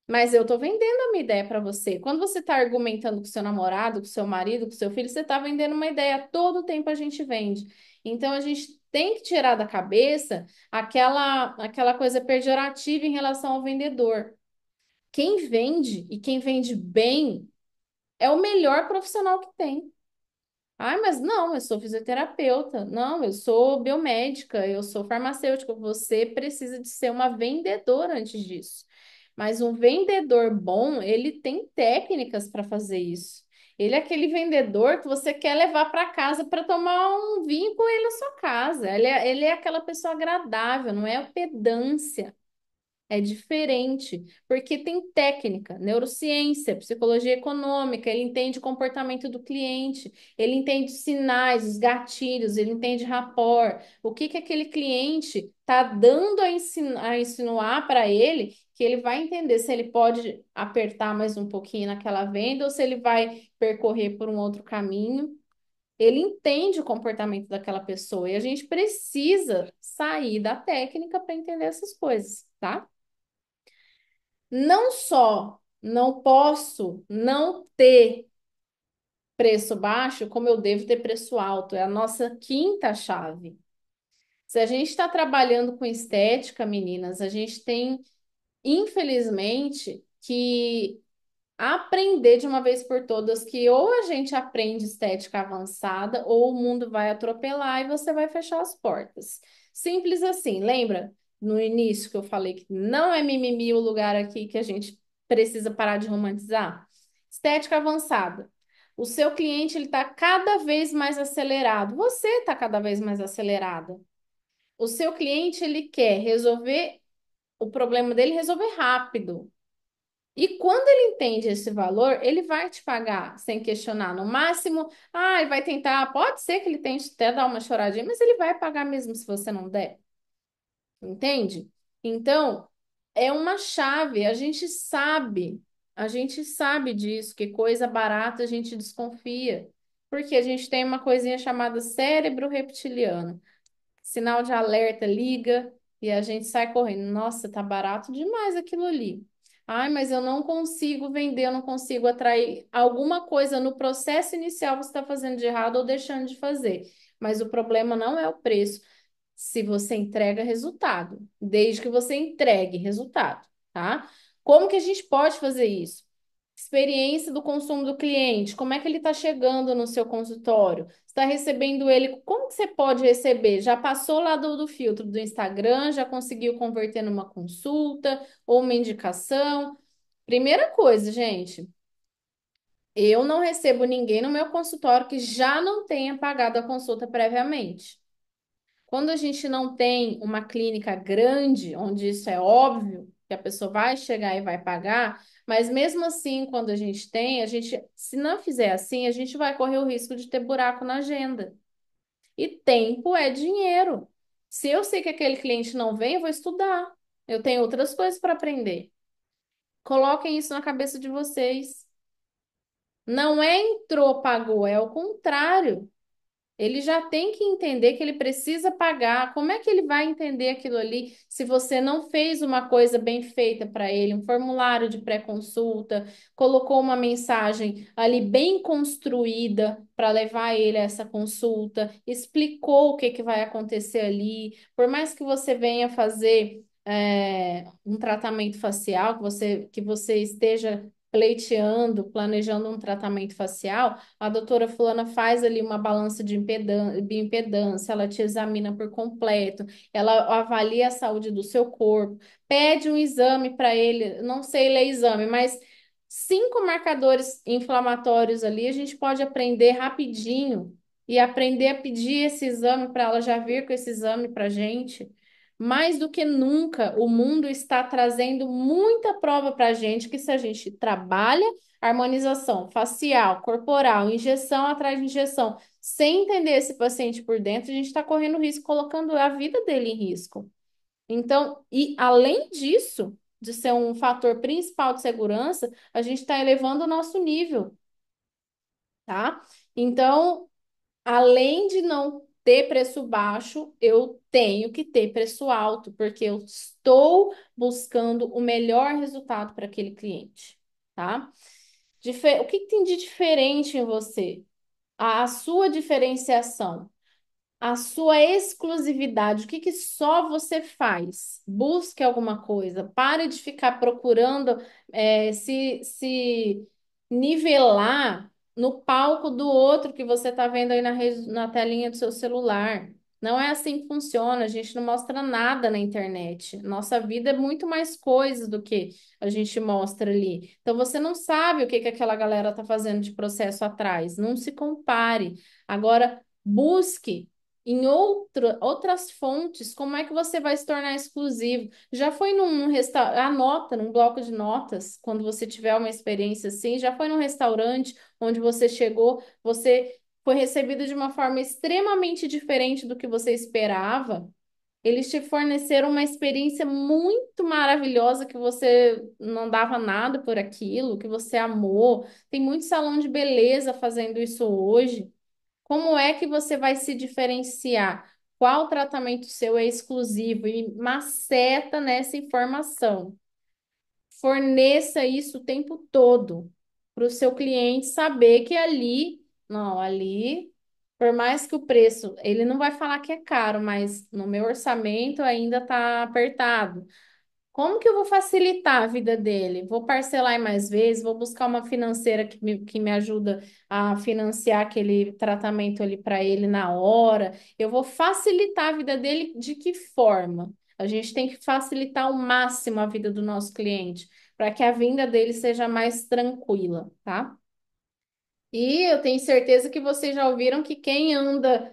Mas eu tô vendendo a minha ideia para você. Quando você está argumentando com seu namorado, com seu marido, com seu filho, você está vendendo uma ideia. Todo tempo a gente vende. Então a gente tem que tirar da cabeça aquela coisa pejorativa em relação ao vendedor. Quem vende e quem vende bem é o melhor profissional que tem. Ai, mas não, eu sou fisioterapeuta. Não, eu sou biomédica, eu sou farmacêutica. Você precisa de ser uma vendedora antes disso. Mas um vendedor bom, ele tem técnicas para fazer isso. Ele é aquele vendedor que você quer levar para casa para tomar um vinho com ele na sua casa. Ele é aquela pessoa agradável, não é a pedância. É diferente, porque tem técnica, neurociência, psicologia econômica, ele entende o comportamento do cliente, ele entende os sinais, os gatilhos, ele entende rapport, o que que aquele cliente está dando a insinuar para ele, que ele vai entender se ele pode apertar mais um pouquinho naquela venda ou se ele vai percorrer por um outro caminho. Ele entende o comportamento daquela pessoa e a gente precisa sair da técnica para entender essas coisas, tá? Não só não posso não ter preço baixo, como eu devo ter preço alto. É a nossa quinta chave. Se a gente está trabalhando com estética, meninas, a gente tem, infelizmente, que aprender de uma vez por todas que ou a gente aprende estética avançada ou o mundo vai atropelar e você vai fechar as portas. Simples assim. Lembra no início que eu falei que não é mimimi o lugar aqui que a gente precisa parar de romantizar? Estética avançada. O seu cliente ele está cada vez mais acelerado. Você está cada vez mais acelerada. O seu cliente ele quer resolver o problema dele, resolver rápido. E quando ele entende esse valor, ele vai te pagar sem questionar. No máximo, ele vai tentar. Pode ser que ele tente até dar uma choradinha, mas ele vai pagar mesmo se você não der. Entende? Então, é uma chave. A gente sabe disso, que coisa barata a gente desconfia. Porque a gente tem uma coisinha chamada cérebro reptiliano. Sinal de alerta liga e a gente sai correndo. Nossa, tá barato demais aquilo ali. Ai, mas eu não consigo vender, eu não consigo atrair. Alguma coisa no processo inicial você está fazendo de errado ou deixando de fazer. Mas o problema não é o preço. Se você entrega resultado, desde que você entregue resultado, tá? Como que a gente pode fazer isso? Experiência do consumo do cliente, como é que ele está chegando no seu consultório? Está recebendo ele? Como que você pode receber? Já passou lá do filtro do Instagram, já conseguiu converter numa consulta ou uma indicação? Primeira coisa, gente, eu não recebo ninguém no meu consultório que já não tenha pagado a consulta previamente. Quando a gente não tem uma clínica grande, onde isso é óbvio, que a pessoa vai chegar e vai pagar, mas mesmo assim, quando a gente, se não fizer assim, a gente vai correr o risco de ter buraco na agenda. E tempo é dinheiro. Se eu sei que aquele cliente não vem, eu vou estudar. Eu tenho outras coisas para aprender. Coloquem isso na cabeça de vocês. Não é entrou, pagou, é o contrário. Ele já tem que entender que ele precisa pagar. Como é que ele vai entender aquilo ali se você não fez uma coisa bem feita para ele, um formulário de pré-consulta, colocou uma mensagem ali bem construída para levar ele a essa consulta, explicou o que que vai acontecer ali. Por mais que você venha fazer um tratamento facial, que você esteja pleiteando, planejando um tratamento facial, a doutora fulana faz ali uma balança de bioimpedância, ela te examina por completo, ela avalia a saúde do seu corpo, pede um exame para ele, não sei ler exame, mas 5 marcadores inflamatórios ali, a gente pode aprender rapidinho e aprender a pedir esse exame para ela já vir com esse exame para gente. Mais do que nunca, o mundo está trazendo muita prova para a gente que se a gente trabalha harmonização facial, corporal, injeção atrás de injeção, sem entender esse paciente por dentro, a gente está correndo risco, colocando a vida dele em risco. Então, e além disso, de ser um fator principal de segurança, a gente está elevando o nosso nível, tá? Então, além de não ter preço baixo, eu tenho que ter preço alto, porque eu estou buscando o melhor resultado para aquele cliente, tá? O que que tem de diferente em você? A sua diferenciação. A sua exclusividade, o que que só você faz? Busque alguma coisa. Pare de ficar procurando se nivelar no palco do outro que você está vendo aí na telinha do seu celular. Não é assim que funciona. A gente não mostra nada na internet. Nossa vida é muito mais coisas do que a gente mostra ali. Então você não sabe o que que aquela galera está fazendo de processo atrás. Não se compare. Agora, busque em outras fontes, como é que você vai se tornar exclusivo? Já foi num restaurante, anota num bloco de notas, quando você tiver uma experiência assim, já foi num restaurante onde você chegou, você foi recebido de uma forma extremamente diferente do que você esperava. Eles te forneceram uma experiência muito maravilhosa que você não dava nada por aquilo, que você amou. Tem muito salão de beleza fazendo isso hoje. Como é que você vai se diferenciar? Qual tratamento seu é exclusivo? E maceta nessa informação. Forneça isso o tempo todo para o seu cliente saber que ali, não, ali, por mais que o preço, ele não vai falar que é caro, mas no meu orçamento ainda está apertado. Como que eu vou facilitar a vida dele? Vou parcelar em mais vezes, vou buscar uma financeira que me ajuda a financiar aquele tratamento ali para ele na hora. Eu vou facilitar a vida dele de que forma? A gente tem que facilitar ao máximo a vida do nosso cliente, para que a vinda dele seja mais tranquila, tá? E eu tenho certeza que vocês já ouviram que quem anda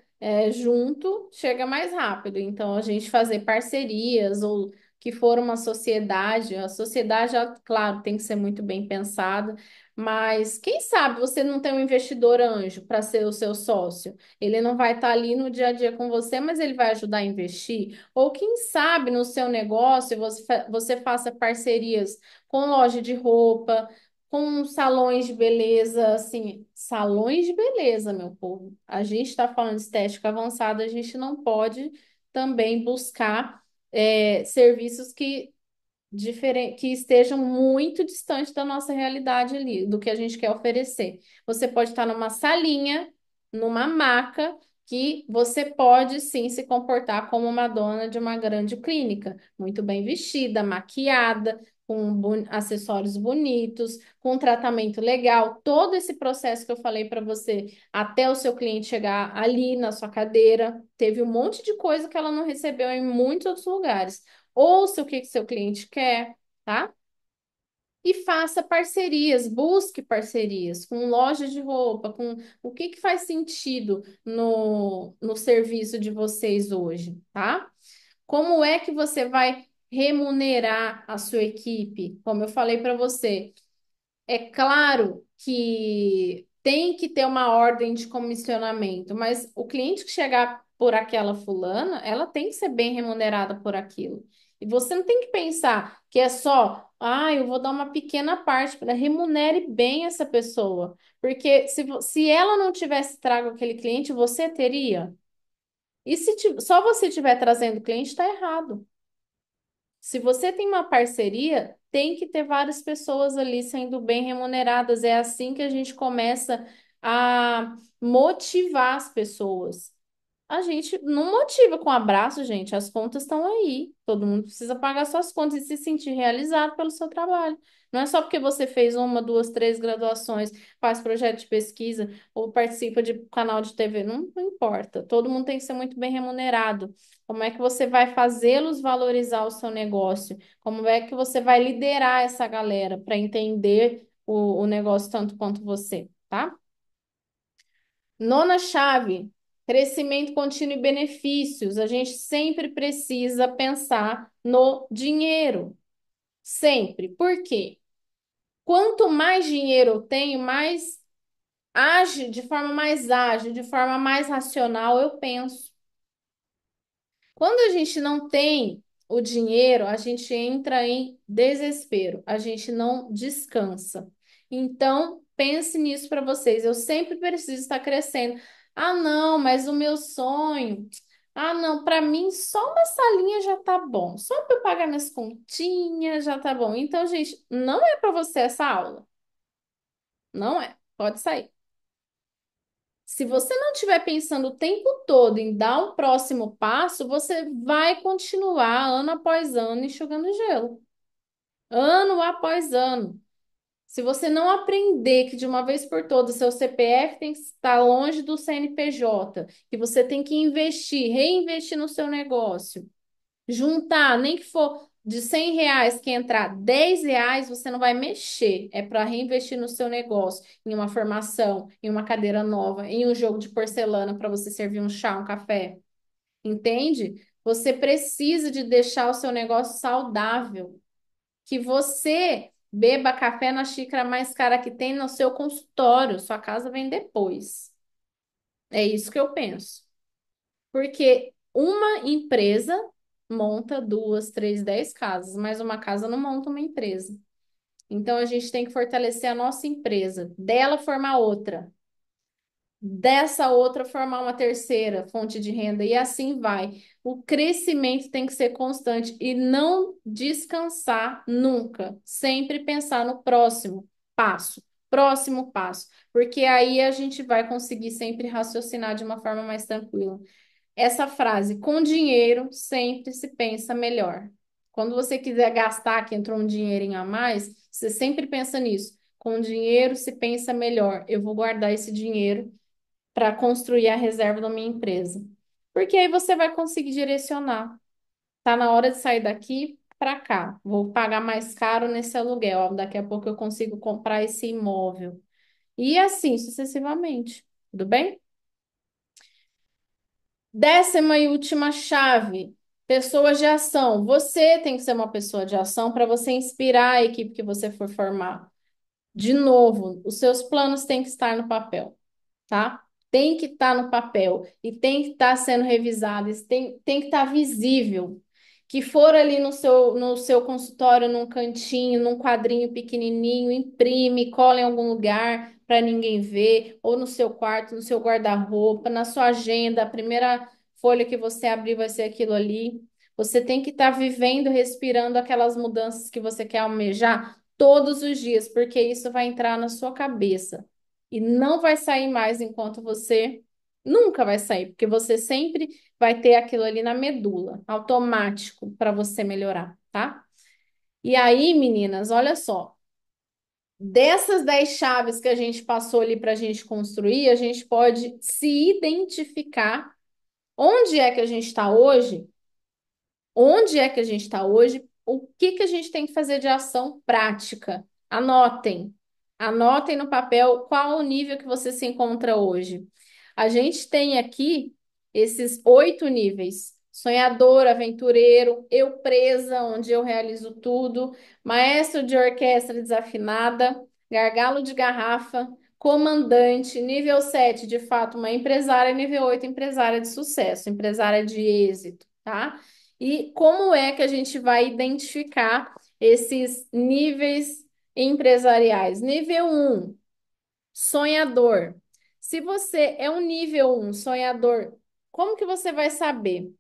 junto chega mais rápido. Então, a gente fazer parcerias ou que for uma sociedade, a sociedade, claro, tem que ser muito bem pensada, mas quem sabe você não tem um investidor anjo para ser o seu sócio? Ele não vai estar ali no dia a dia com você, mas ele vai ajudar a investir. Ou quem sabe no seu negócio você faça parcerias com loja de roupa com salões de beleza, assim, salões de beleza, meu povo. A gente está falando de estética avançada, a gente não pode também buscar serviços que estejam muito distantes da nossa realidade ali, do que a gente quer oferecer. Você pode estar numa salinha, numa maca, que você pode sim se comportar como uma dona de uma grande clínica, muito bem vestida, maquiada, com acessórios bonitos, com tratamento legal, todo esse processo que eu falei para você, até o seu cliente chegar ali na sua cadeira, teve um monte de coisa que ela não recebeu em muitos outros lugares. Ouça o que que seu cliente quer, tá? E faça parcerias, busque parcerias com lojas de roupa, com o que que faz sentido no serviço de vocês hoje, tá? Como é que você vai remunerar a sua equipe? Como eu falei para você, é claro que tem que ter uma ordem de comissionamento, mas o cliente que chegar por aquela fulana, ela tem que ser bem remunerada por aquilo. E você não tem que pensar que é só, eu vou dar uma pequena parte para remunere bem essa pessoa, porque se ela não tivesse trago aquele cliente, você teria. E se só você estiver trazendo cliente, está errado. Se você tem uma parceria, tem que ter várias pessoas ali sendo bem remuneradas. É assim que a gente começa a motivar as pessoas. A gente não motiva com abraço, gente. As contas estão aí. Todo mundo precisa pagar suas contas e se sentir realizado pelo seu trabalho. Não é só porque você fez uma, duas, três graduações, faz projeto de pesquisa ou participa de canal de TV. Não importa. Todo mundo tem que ser muito bem remunerado. Como é que você vai fazê-los valorizar o seu negócio? Como é que você vai liderar essa galera para entender o negócio tanto quanto você, tá? Nona chave, crescimento contínuo e benefícios. A gente sempre precisa pensar no dinheiro. Sempre. Por quê? Quanto mais dinheiro eu tenho, mais de forma mais ágil, de forma mais racional eu penso. Quando a gente não tem o dinheiro, a gente entra em desespero, a gente não descansa. Então, pense nisso para vocês. Eu sempre preciso estar crescendo. Ah, não, mas o meu sonho. Ah, não, para mim só uma salinha já tá bom. Só para eu pagar minhas continhas já tá bom. Então, gente, não é para você essa aula. Não é. Pode sair. Se você não estiver pensando o tempo todo em dar um próximo passo, você vai continuar ano após ano enxugando gelo. Ano após ano. Se você não aprender que de uma vez por todas seu CPF tem que estar longe do CNPJ, que você tem que investir, reinvestir no seu negócio, juntar, nem que for de R$ 100 que entrar R$ 10, você não vai mexer. É para reinvestir no seu negócio, em uma formação, em uma cadeira nova, em um jogo de porcelana para você servir um chá, um café. Entende? Você precisa de deixar o seu negócio saudável, que você beba café na xícara mais cara que tem no seu consultório, sua casa vem depois. É isso que eu penso. Porque uma empresa monta duas, três, 10 casas, mas uma casa não monta uma empresa. Então a gente tem que fortalecer a nossa empresa, dela formar outra, dessa outra formar uma terceira fonte de renda e assim vai. O crescimento tem que ser constante e não descansar nunca. Sempre pensar no próximo passo, porque aí a gente vai conseguir sempre raciocinar de uma forma mais tranquila. Essa frase, com dinheiro sempre se pensa melhor. Quando você quiser gastar, que entrou um dinheirinho a mais, você sempre pensa nisso. Com dinheiro se pensa melhor. Eu vou guardar esse dinheiro para construir a reserva da minha empresa. Porque aí você vai conseguir direcionar. Tá na hora de sair daqui para cá. Vou pagar mais caro nesse aluguel. Ó, daqui a pouco eu consigo comprar esse imóvel. E assim sucessivamente. Tudo bem? Décima e última chave. Pessoas de ação. Você tem que ser uma pessoa de ação para você inspirar a equipe que você for formar. De novo, os seus planos têm que estar no papel, tá? Tem que estar no papel e tem que estar sendo revisado, isso tem que estar visível. Que for ali no seu consultório, num cantinho, num quadrinho pequenininho, imprime, cola em algum lugar para ninguém ver, ou no seu quarto, no seu guarda-roupa, na sua agenda, a primeira folha que você abrir vai ser aquilo ali. Você tem que estar vivendo, respirando aquelas mudanças que você quer almejar todos os dias, porque isso vai entrar na sua cabeça e não vai sair mais enquanto você nunca vai sair, porque você sempre vai ter aquilo ali na medula, automático para você melhorar, tá? E aí, meninas, olha só, dessas 10 chaves que a gente passou ali para a gente construir, a gente pode se identificar onde é que a gente está hoje, onde é que a gente está hoje, o que que a gente tem que fazer de ação prática. Anotem, anotem no papel qual o nível que você se encontra hoje. A gente tem aqui esses 8 níveis: sonhador, aventureiro, eu presa, onde eu realizo tudo, maestro de orquestra desafinada, gargalo de garrafa, comandante, nível 7, de fato, uma empresária, nível 8, empresária de sucesso, empresária de êxito, tá? E como é que a gente vai identificar esses níveis empresariais? Nível 1, sonhador. Se você é um nível 1 sonhador, como que você vai saber?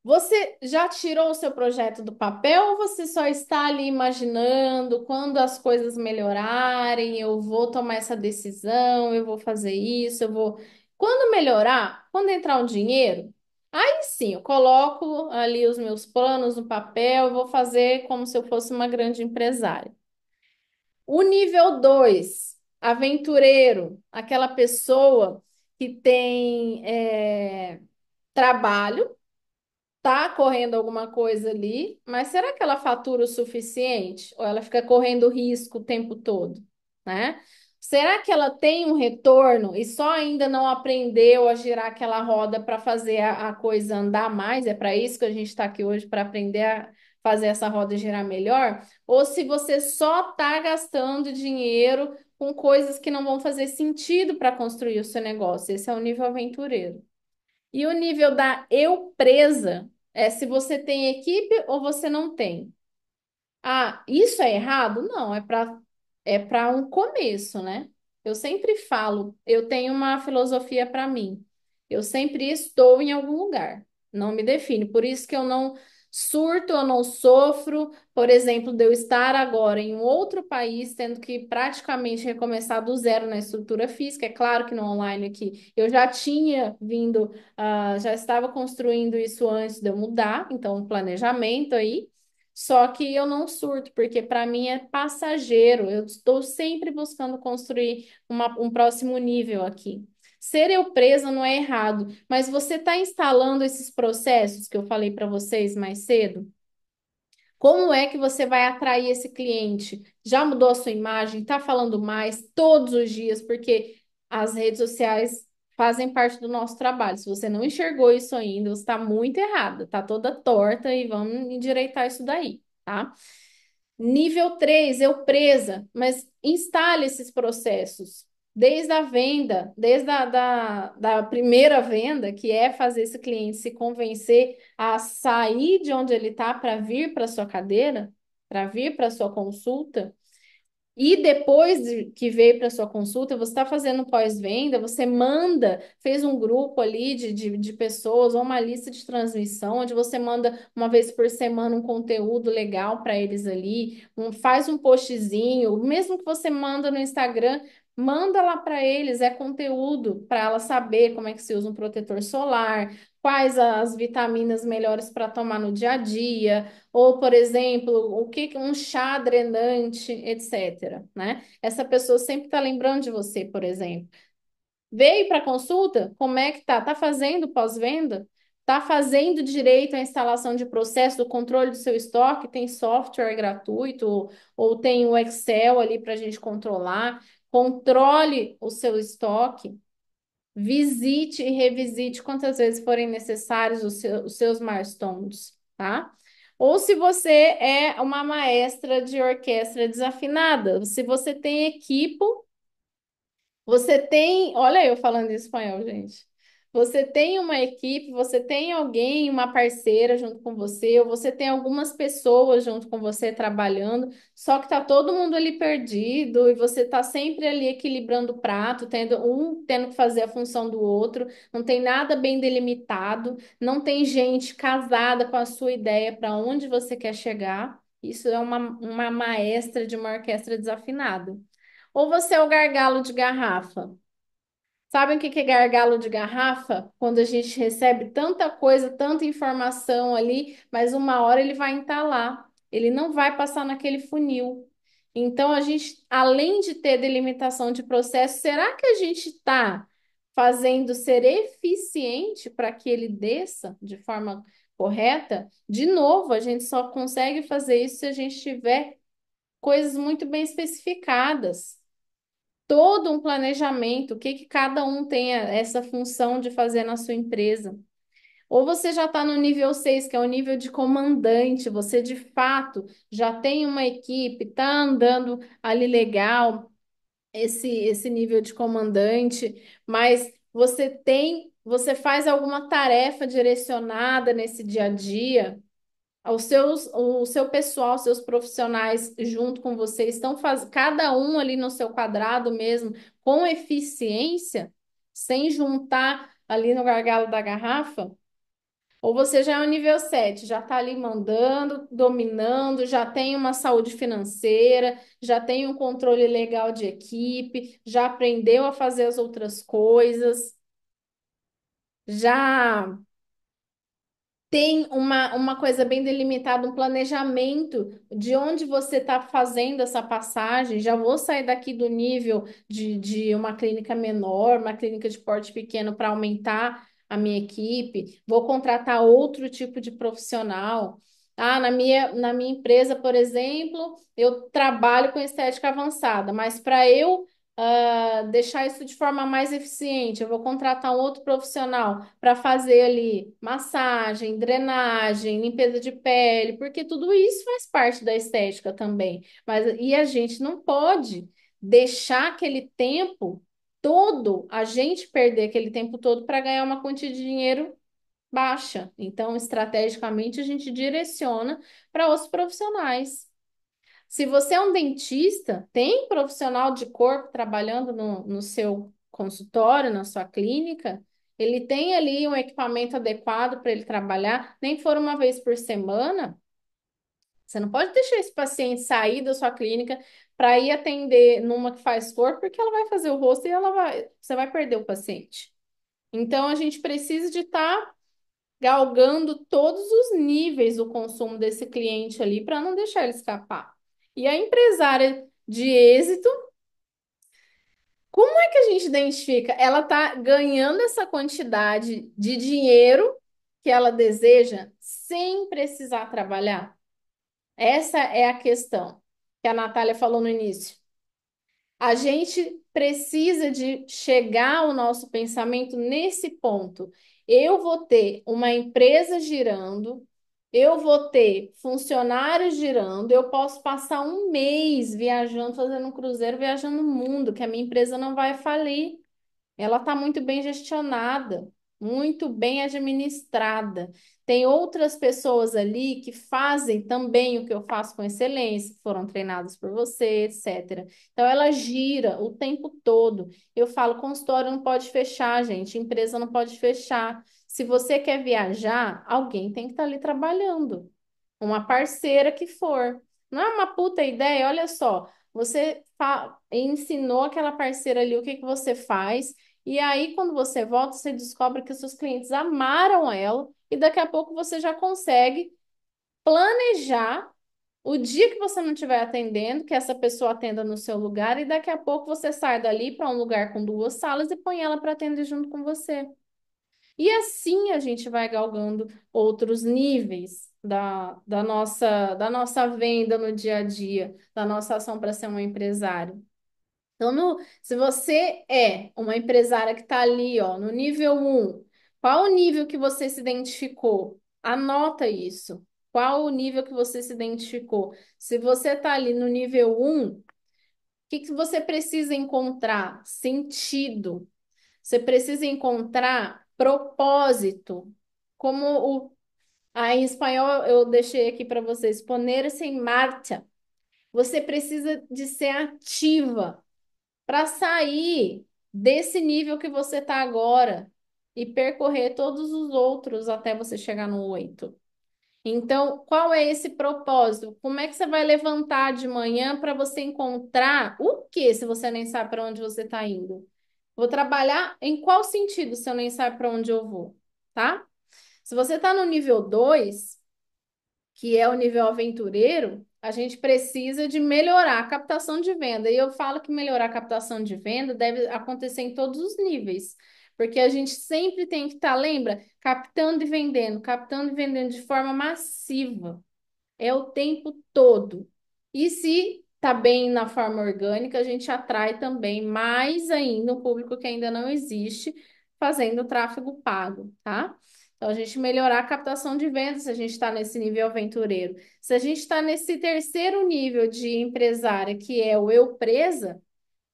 Você já tirou o seu projeto do papel ou você só está ali imaginando quando as coisas melhorarem, eu vou tomar essa decisão, eu vou fazer isso, eu vou. Quando melhorar, quando entrar um dinheiro, aí sim, eu coloco ali os meus planos no papel, eu vou fazer como se eu fosse uma grande empresária. O nível 2, aventureiro, aquela pessoa que tem trabalho, tá correndo alguma coisa ali, mas será que ela fatura o suficiente? Ou ela fica correndo risco o tempo todo, né? Será que ela tem um retorno e só ainda não aprendeu a girar aquela roda para fazer a coisa andar mais? É para isso que a gente está aqui hoje, para aprender a fazer essa roda girar melhor? Ou se você só está gastando dinheiro com coisas que não vão fazer sentido para construir o seu negócio? Esse é o nível aventureiro. E o nível da eu presa é se você tem equipe ou você não tem. Ah, isso é errado? Não, é para um começo, né? Eu sempre falo, eu tenho uma filosofia para mim. Eu sempre estou em algum lugar. Não me define. Por isso que eu não surto, eu não sofro, por exemplo, de eu estar agora em um outro país, tendo que praticamente recomeçar do zero na estrutura física. É claro que no online aqui eu já tinha vindo, já estava construindo isso antes de eu mudar, então um planejamento aí. Só que eu não surto, porque para mim é passageiro. Eu estou sempre buscando construir um próximo nível aqui. Ser eu presa não é errado, mas você está instalando esses processos que eu falei para vocês mais cedo? Como é que você vai atrair esse cliente? Já mudou a sua imagem? Está falando mais todos os dias? Porque as redes sociais fazem parte do nosso trabalho. Se você não enxergou isso ainda, você está muito errada, está toda torta e vamos endireitar isso daí, tá? Nível 3, eu presa, mas instale esses processos. Desde a venda, desde da primeira venda, que é fazer esse cliente se convencer a sair de onde ele está para vir para sua cadeira, para vir para sua consulta, e depois que veio para sua consulta, você está fazendo pós-venda, você manda, fez um grupo ali de pessoas, ou uma lista de transmissão, onde você manda uma vez por semana um conteúdo legal para eles ali, faz um postzinho, mesmo que você manda no Instagram, manda lá para eles, é conteúdo para ela saber como é que se usa um protetor solar, quais as vitaminas melhores para tomar no dia a dia ou, por exemplo, o que um chá drenante, etc, né? Essa pessoa sempre está lembrando de você, por exemplo. Veio para consulta? Como é que tá? Tá fazendo pós-venda? Tá fazendo direito à instalação de processo do controle do seu estoque? Tem software gratuito ou tem o Excel ali para a gente controlar? Controle o seu estoque. Visite e revisite quantas vezes forem necessários os seus milestones, tá? Ou se você é uma maestra de orquestra desafinada, se você tem equipe você tem, olha eu falando em espanhol, gente. Você tem uma equipe, você tem alguém, uma parceira junto com você, ou você tem algumas pessoas junto com você trabalhando, só que tá todo mundo ali perdido e você tá sempre ali equilibrando o prato, tendo que fazer a função do outro, não tem nada bem delimitado, não tem gente casada com a sua ideia para onde você quer chegar. Isso é uma maestra de uma orquestra desafinada. Ou você é o gargalo de garrafa? Sabem o que que é gargalo de garrafa? Quando a gente recebe tanta coisa, tanta informação ali, mas uma hora ele vai entalar, ele não vai passar naquele funil. Então, a gente, além de ter delimitação de processo, será que a gente está fazendo ser eficiente para que ele desça de forma correta? De novo, a gente só consegue fazer isso se a gente tiver coisas muito bem especificadas todo um planejamento, o que que cada um tem essa função de fazer na sua empresa. Ou você já está no nível 6 que é o nível de comandante, você de fato já tem uma equipe, está andando ali legal, esse nível de comandante, mas você faz alguma tarefa direcionada nesse dia a dia o seu pessoal, seus profissionais junto com você estão fazendo, cada um ali no seu quadrado mesmo, com eficiência, sem juntar ali no gargalo da garrafa? Ou você já é o nível 7 já está ali mandando, dominando, já tem uma saúde financeira, já tem um controle legal de equipe, já aprendeu a fazer as outras coisas, já tem uma coisa bem delimitada, um planejamento de onde você está fazendo essa passagem. Já vou sair daqui do nível de uma clínica menor, uma clínica de porte pequeno para aumentar a minha equipe, vou contratar outro tipo de profissional. Ah, na minha empresa, por exemplo, eu trabalho com estética avançada, mas para eu deixar isso de forma mais eficiente. Eu vou contratar um outro profissional para fazer ali massagem, drenagem, limpeza de pele, porque tudo isso faz parte da estética também. Mas e a gente não pode deixar aquele tempo todo, a gente perder aquele tempo todo para ganhar uma quantia de dinheiro baixa. Então, estrategicamente, a gente direciona para os profissionais. Se você é um dentista, tem profissional de corpo trabalhando no seu consultório, na sua clínica, ele tem ali um equipamento adequado para ele trabalhar, nem que for uma vez por semana. Você não pode deixar esse paciente sair da sua clínica para ir atender numa que faz corpo, porque ela vai fazer o rosto e você vai perder o paciente. Então, a gente precisa de estar galgando todos os níveis do consumo desse cliente ali para não deixar ele escapar. E a empresária de êxito, como é que a gente identifica? Ela está ganhando essa quantidade de dinheiro que ela deseja sem precisar trabalhar? Essa é a questão que a Natália falou no início. A gente precisa de chegar ao nosso pensamento nesse ponto. Eu vou ter uma empresa girando, eu vou ter funcionários girando, eu posso passar um mês viajando, fazendo um cruzeiro, viajando o mundo, que a minha empresa não vai falir. Ela está muito bem gestionada, muito bem administrada. Tem outras pessoas ali que fazem também o que eu faço com excelência, que foram treinadas por você, etc. Então, ela gira o tempo todo. Eu falo, consultório não pode fechar, gente, empresa não pode fechar. Se você quer viajar, alguém tem que estar ali trabalhando, uma parceira que for. Não é uma puta ideia? Olha só, você ensinou aquela parceira ali o que que você faz, e aí quando você volta, você descobre que os seus clientes amaram ela, e daqui a pouco você já consegue planejar o dia que você não estiver atendendo, que essa pessoa atenda no seu lugar, e daqui a pouco você sai dali para um lugar com duas salas e põe ela para atender junto com você. E assim a gente vai galgando outros níveis da nossa venda no dia a dia, da nossa ação para ser um empresário. Então, se você é uma empresária que está ali, ó, no nível um, qual o nível que você se identificou? Anota isso. Qual o nível que você se identificou? Se você está ali no nível um, o que que você precisa encontrar? Sentido. Você precisa encontrar propósito. Como em espanhol eu deixei aqui para vocês, poner-se em marcha. Você precisa de ser ativa para sair desse nível que você está agora e percorrer todos os outros até você chegar no 8. Então, qual é esse propósito? Como é que você vai levantar de manhã para você encontrar o que se você nem sabe para onde você está indo? Vou trabalhar em qual sentido se eu nem sabe para onde eu vou, tá? Se você está no nível 2, que é o nível aventureiro, a gente precisa de melhorar a captação de venda. E eu falo que melhorar a captação de venda deve acontecer em todos os níveis, porque a gente sempre tem que estar, lembra, captando e vendendo de forma massiva. É o tempo todo. E se está bem na forma orgânica, a gente atrai também mais ainda um público que ainda não existe, fazendo tráfego pago, tá? Então, a gente melhorar a captação de vendas, se a gente está nesse nível aventureiro. Se a gente está nesse terceiro nível de empresária, que é o eu presa,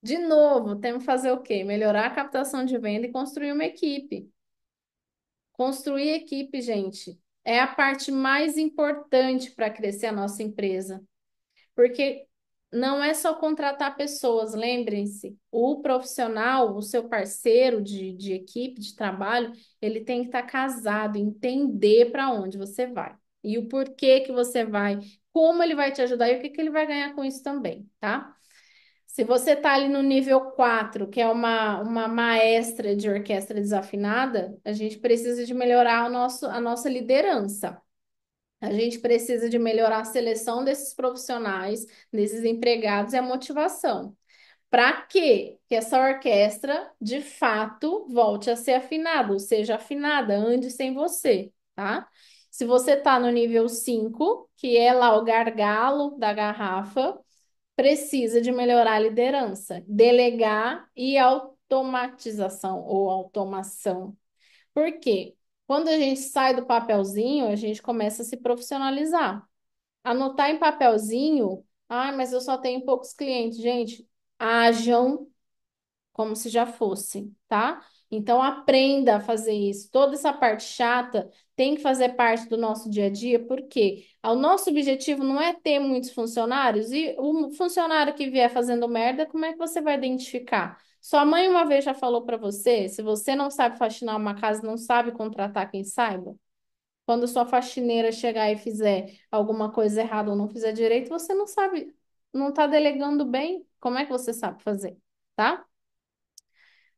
de novo, temos que fazer o quê? Melhorar a captação de venda e construir uma equipe. Construir equipe, gente, é a parte mais importante para crescer a nossa empresa. Porque não é só contratar pessoas, lembrem-se, o profissional, o seu parceiro de equipe, de trabalho, ele tem que estar casado, entender para onde você vai e o porquê que você vai, como ele vai te ajudar e o que que ele vai ganhar com isso também, tá? Se você está ali no nível 4, que é uma maestra de orquestra desafinada, a gente precisa de melhorar a nossa liderança. A gente precisa de melhorar a seleção desses profissionais, desses empregados e a motivação. Para quê? Que essa orquestra, de fato, volte a ser afinada, ou seja, afinada, ande sem você, tá? Se você está no nível 5, que é lá o gargalo da garrafa, precisa de melhorar a liderança, delegar e automatização ou automação. Por quê? Quando a gente sai do papelzinho, a gente começa a se profissionalizar. Anotar em papelzinho, mas eu só tenho poucos clientes. Gente, ajam como se já fosse, tá? Então, aprenda a fazer isso. Toda essa parte chata tem que fazer parte do nosso dia a dia, porque o nosso objetivo não é ter muitos funcionários, e o funcionário que vier fazendo merda, como é que você vai identificar? Sua mãe uma vez já falou para você, se você não sabe faxinar uma casa, não sabe contratar quem saiba? Quando sua faxineira chegar e fizer alguma coisa errada ou não fizer direito, você não sabe, não está delegando bem. Como é que você sabe fazer, tá?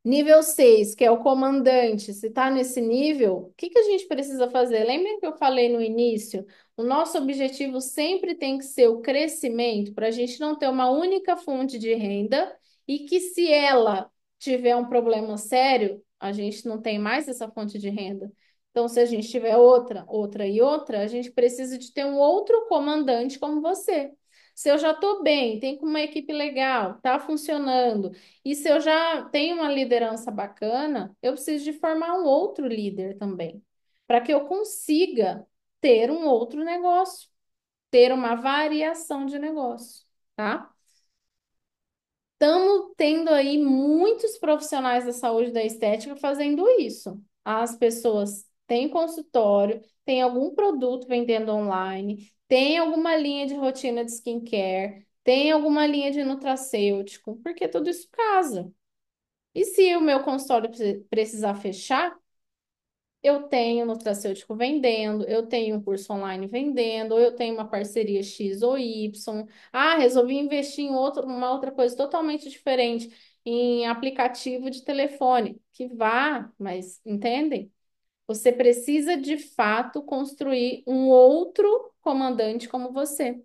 Nível 6, que é o comandante, se está nesse nível, o que que a gente precisa fazer? Lembra que eu falei no início? O nosso objetivo sempre tem que ser o crescimento, para a gente não ter uma única fonte de renda e que se ela tiver um problema sério, a gente não tem mais essa fonte de renda. Então, se a gente tiver outra, outra e outra, a gente precisa de ter um outro comandante como você. Se eu já estou bem, tenho uma equipe legal, está funcionando, e se eu já tenho uma liderança bacana, eu preciso de formar um outro líder também, para que eu consiga ter um outro negócio, ter uma variação de negócio, tá? Estamos tendo aí muitos profissionais da saúde e da estética fazendo isso. As pessoas têm consultório, têm algum produto vendendo online, têm alguma linha de rotina de skincare, tem alguma linha de nutracêutico, porque tudo isso casa. E se o meu consultório precisar fechar, eu tenho nutracêutico vendendo, eu tenho um curso online vendendo, ou eu tenho uma parceria X ou Y. Ah, resolvi investir em uma outra coisa totalmente diferente, em aplicativo de telefone, que vá, mas entendem? Você precisa de fato construir um outro comandante como você.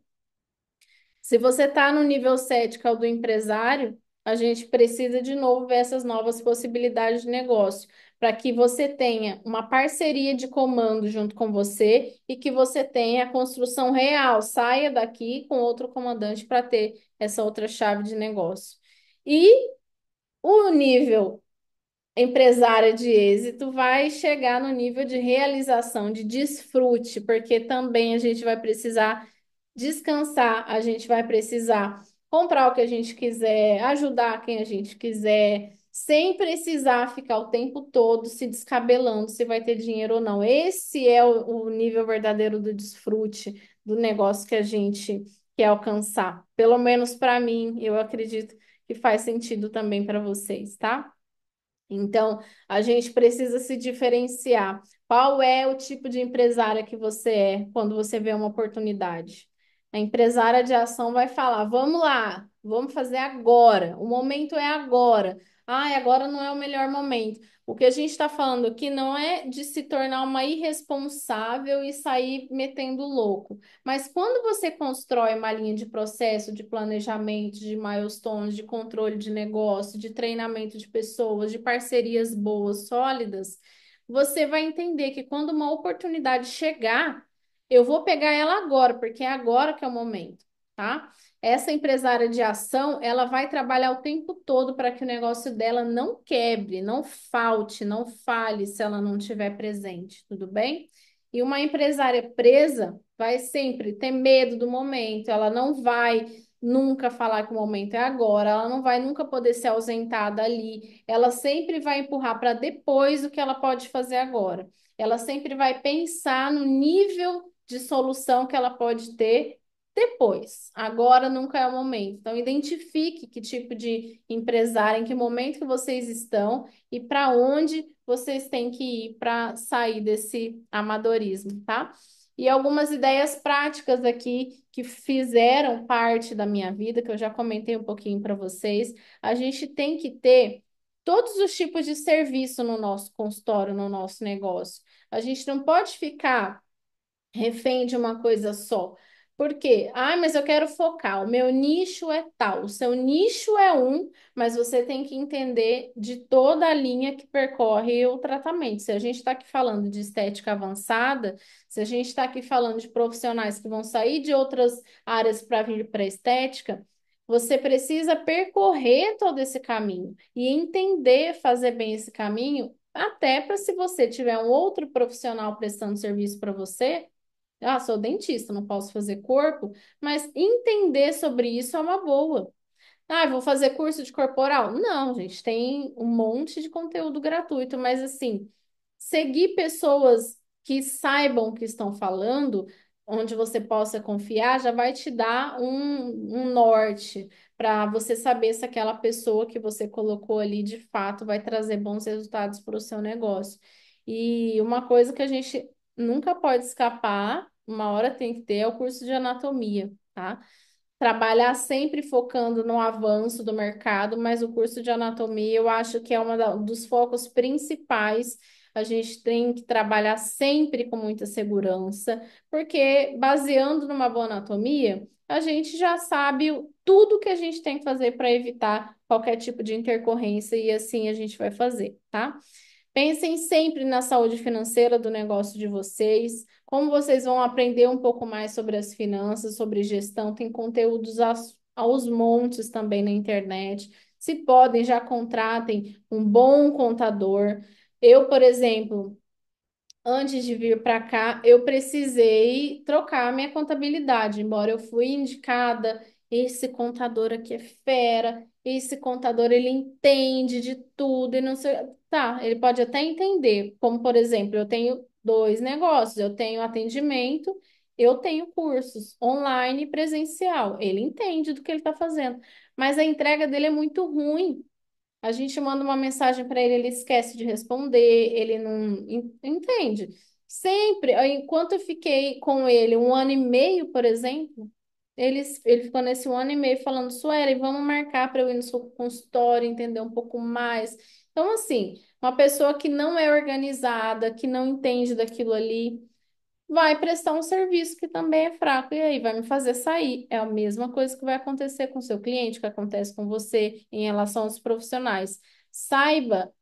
Se você está no nível 7, que é o do empresário, a gente precisa de novo ver essas novas possibilidades de negócio, para que você tenha uma parceria de comando junto com você e que você tenha a construção real. Saia daqui com outro comandante para ter essa outra chave de negócio. E o nível empresária de êxito vai chegar no nível de realização, de desfrute, porque também a gente vai precisar descansar, a gente vai precisar comprar o que a gente quiser, ajudar quem a gente quiser, sem precisar ficar o tempo todo se descabelando se vai ter dinheiro ou não. Esse é o nível verdadeiro do desfrute do negócio que a gente quer alcançar. Pelo menos para mim, eu acredito que faz sentido também para vocês, tá? Então, a gente precisa se diferenciar. Qual é o tipo de empresária que você é quando você vê uma oportunidade? A empresária de ação vai falar: vamos lá, vamos fazer agora. O momento é agora. Ai, agora não é o melhor momento. O que a gente está falando aqui não é de se tornar uma irresponsável e sair metendo louco. Mas quando você constrói uma linha de processo, de planejamento, de milestones, de controle de negócio, de treinamento de pessoas, de parcerias boas, sólidas, você vai entender que quando uma oportunidade chegar, eu vou pegar ela agora, porque é agora que é o momento, tá? Essa empresária de ação, ela vai trabalhar o tempo todo para que o negócio dela não quebre, não falte, não falhe se ela não estiver presente, tudo bem? E uma empresária presa vai sempre ter medo do momento, ela não vai nunca falar que o momento é agora, ela não vai nunca poder se ausentar dali, ela sempre vai empurrar para depois o que ela pode fazer agora. Ela sempre vai pensar no nível de solução que ela pode ter depois. Agora nunca é o momento. Então, identifique que tipo de empresário, em que momento que vocês estão e para onde vocês têm que ir para sair desse amadorismo, tá? E algumas ideias práticas aqui que fizeram parte da minha vida, que eu já comentei um pouquinho para vocês. A gente tem que ter todos os tipos de serviço no nosso consultório, no nosso negócio. A gente não pode ficar refém de uma coisa só. Por quê? Ah, mas eu quero focar. O meu nicho é tal. O seu nicho é um, mas você tem que entender de toda a linha que percorre o tratamento. Se a gente está aqui falando de estética avançada, se a gente está aqui falando de profissionais que vão sair de outras áreas para vir para a estética, você precisa percorrer todo esse caminho e entender fazer bem esse caminho, até para se você tiver um outro profissional prestando serviço para você. Ah, sou dentista, não posso fazer corpo, mas entender sobre isso é uma boa. Ah, vou fazer curso de corporal? Não, gente, tem um monte de conteúdo gratuito, mas assim, seguir pessoas que saibam o que estão falando, onde você possa confiar, já vai te dar um norte para você saber se aquela pessoa que você colocou ali de fato vai trazer bons resultados para o seu negócio. E uma coisa que a gente nunca pode escapar, uma hora tem que ter, é o curso de anatomia, tá? Trabalhar sempre focando no avanço do mercado, mas o curso de anatomia eu acho que é um dos focos principais. A gente tem que trabalhar sempre com muita segurança, porque baseando numa boa anatomia, a gente já sabe tudo que a gente tem que fazer para evitar qualquer tipo de intercorrência e assim a gente vai fazer, tá? Pensem sempre na saúde financeira do negócio de vocês, como vocês vão aprender um pouco mais sobre as finanças, sobre gestão. Tem conteúdos aos montes também na internet. Se podem, já contratem um bom contador. Eu, por exemplo, antes de vir para cá, eu precisei trocar a minha contabilidade, embora eu fui indicada, esse contador aqui é fera, esse contador ele entende de tudo e não sei, tá, ele pode até entender, como por exemplo, eu tenho dois negócios, eu tenho atendimento, eu tenho cursos online e presencial. Ele entende do que ele está fazendo, mas a entrega dele é muito ruim. A gente manda uma mensagem para ele, ele esquece de responder, ele não entende. Sempre, enquanto eu fiquei com ele um ano e meio, por exemplo, ele ficou nesse um ano e meio falando, Sueli, vamos marcar para eu ir no seu consultório, entender um pouco mais. Então, assim, uma pessoa que não é organizada, que não entende daquilo ali, vai prestar um serviço que também é fraco e aí vai me fazer sair. É a mesma coisa que vai acontecer com o seu cliente, que acontece com você em relação aos profissionais. Saiba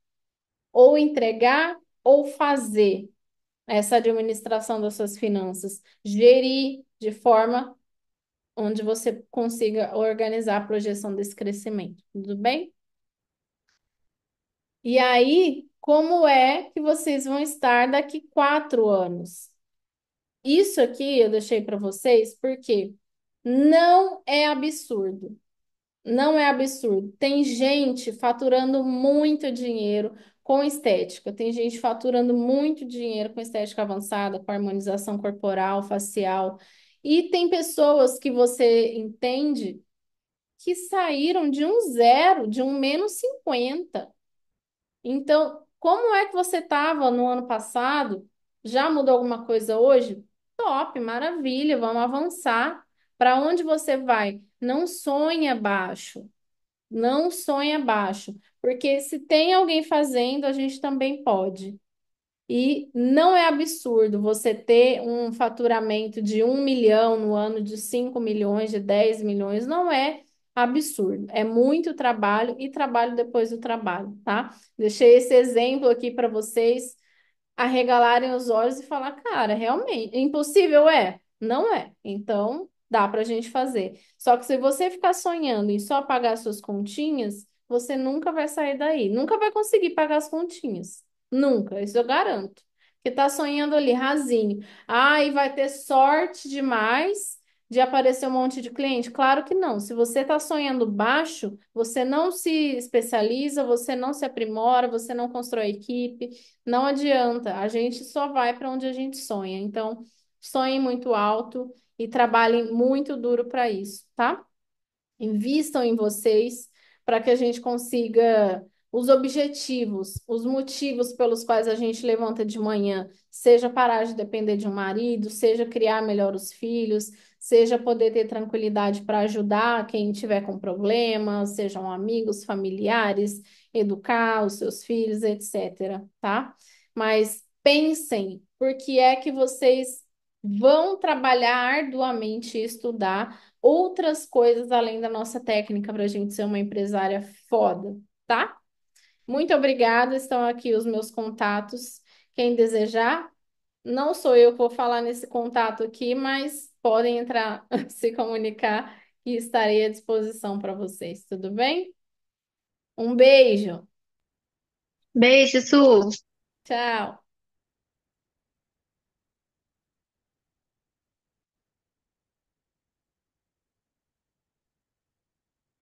ou entregar ou fazer essa administração das suas finanças, gerir de forma onde você consiga organizar a projeção desse crescimento. Tudo bem? E aí, como é que vocês vão estar daqui 4 anos? Isso aqui eu deixei para vocês porque não é absurdo. Não é absurdo. Tem gente faturando muito dinheiro com estética. Tem gente faturando muito dinheiro com estética avançada, com harmonização corporal, facial. E tem pessoas que você entende que saíram de um zero, de um -50. Então, como é que você estava no ano passado? Já mudou alguma coisa hoje? Top, maravilha, vamos avançar. Para onde você vai? Não sonhe abaixo. Não sonhe abaixo, porque se tem alguém fazendo, a gente também pode. E não é absurdo você ter um faturamento de 1 milhão no ano, de 5 milhões, de 10 milhões, não é absurdo. É muito trabalho e trabalho depois do trabalho, tá? Deixei esse exemplo aqui para vocês arregalarem os olhos e falar, cara, realmente, impossível é? Não é. Então, dá para a gente fazer. Só que se você ficar sonhando em só pagar suas continhas, você nunca vai sair daí. Nunca vai conseguir pagar as continhas. Nunca, isso eu garanto. Porque tá sonhando ali rasinho. Ah, e vai ter sorte demais de aparecer um monte de cliente? Claro que não. Se você está sonhando baixo, você não se especializa, você não se aprimora, você não constrói equipe. Não adianta, a gente só vai para onde a gente sonha. Então, sonhem muito alto e trabalhem muito duro para isso, tá? Invistam em vocês para que a gente consiga os objetivos, os motivos pelos quais a gente levanta de manhã, seja parar de depender de um marido, seja criar melhor os filhos, seja poder ter tranquilidade para ajudar quem tiver com problemas, sejam amigos, familiares, educar os seus filhos, etc, tá? Mas pensem, por que é que vocês vão trabalhar arduamente e estudar outras coisas além da nossa técnica para a gente ser uma empresária foda, tá? Muito obrigada. Estão aqui os meus contatos. Quem desejar, não sou eu que vou falar nesse contato aqui, mas podem entrar, se comunicar e estarei à disposição para vocês, tudo bem? Um beijo. Beijo, Su. Tchau.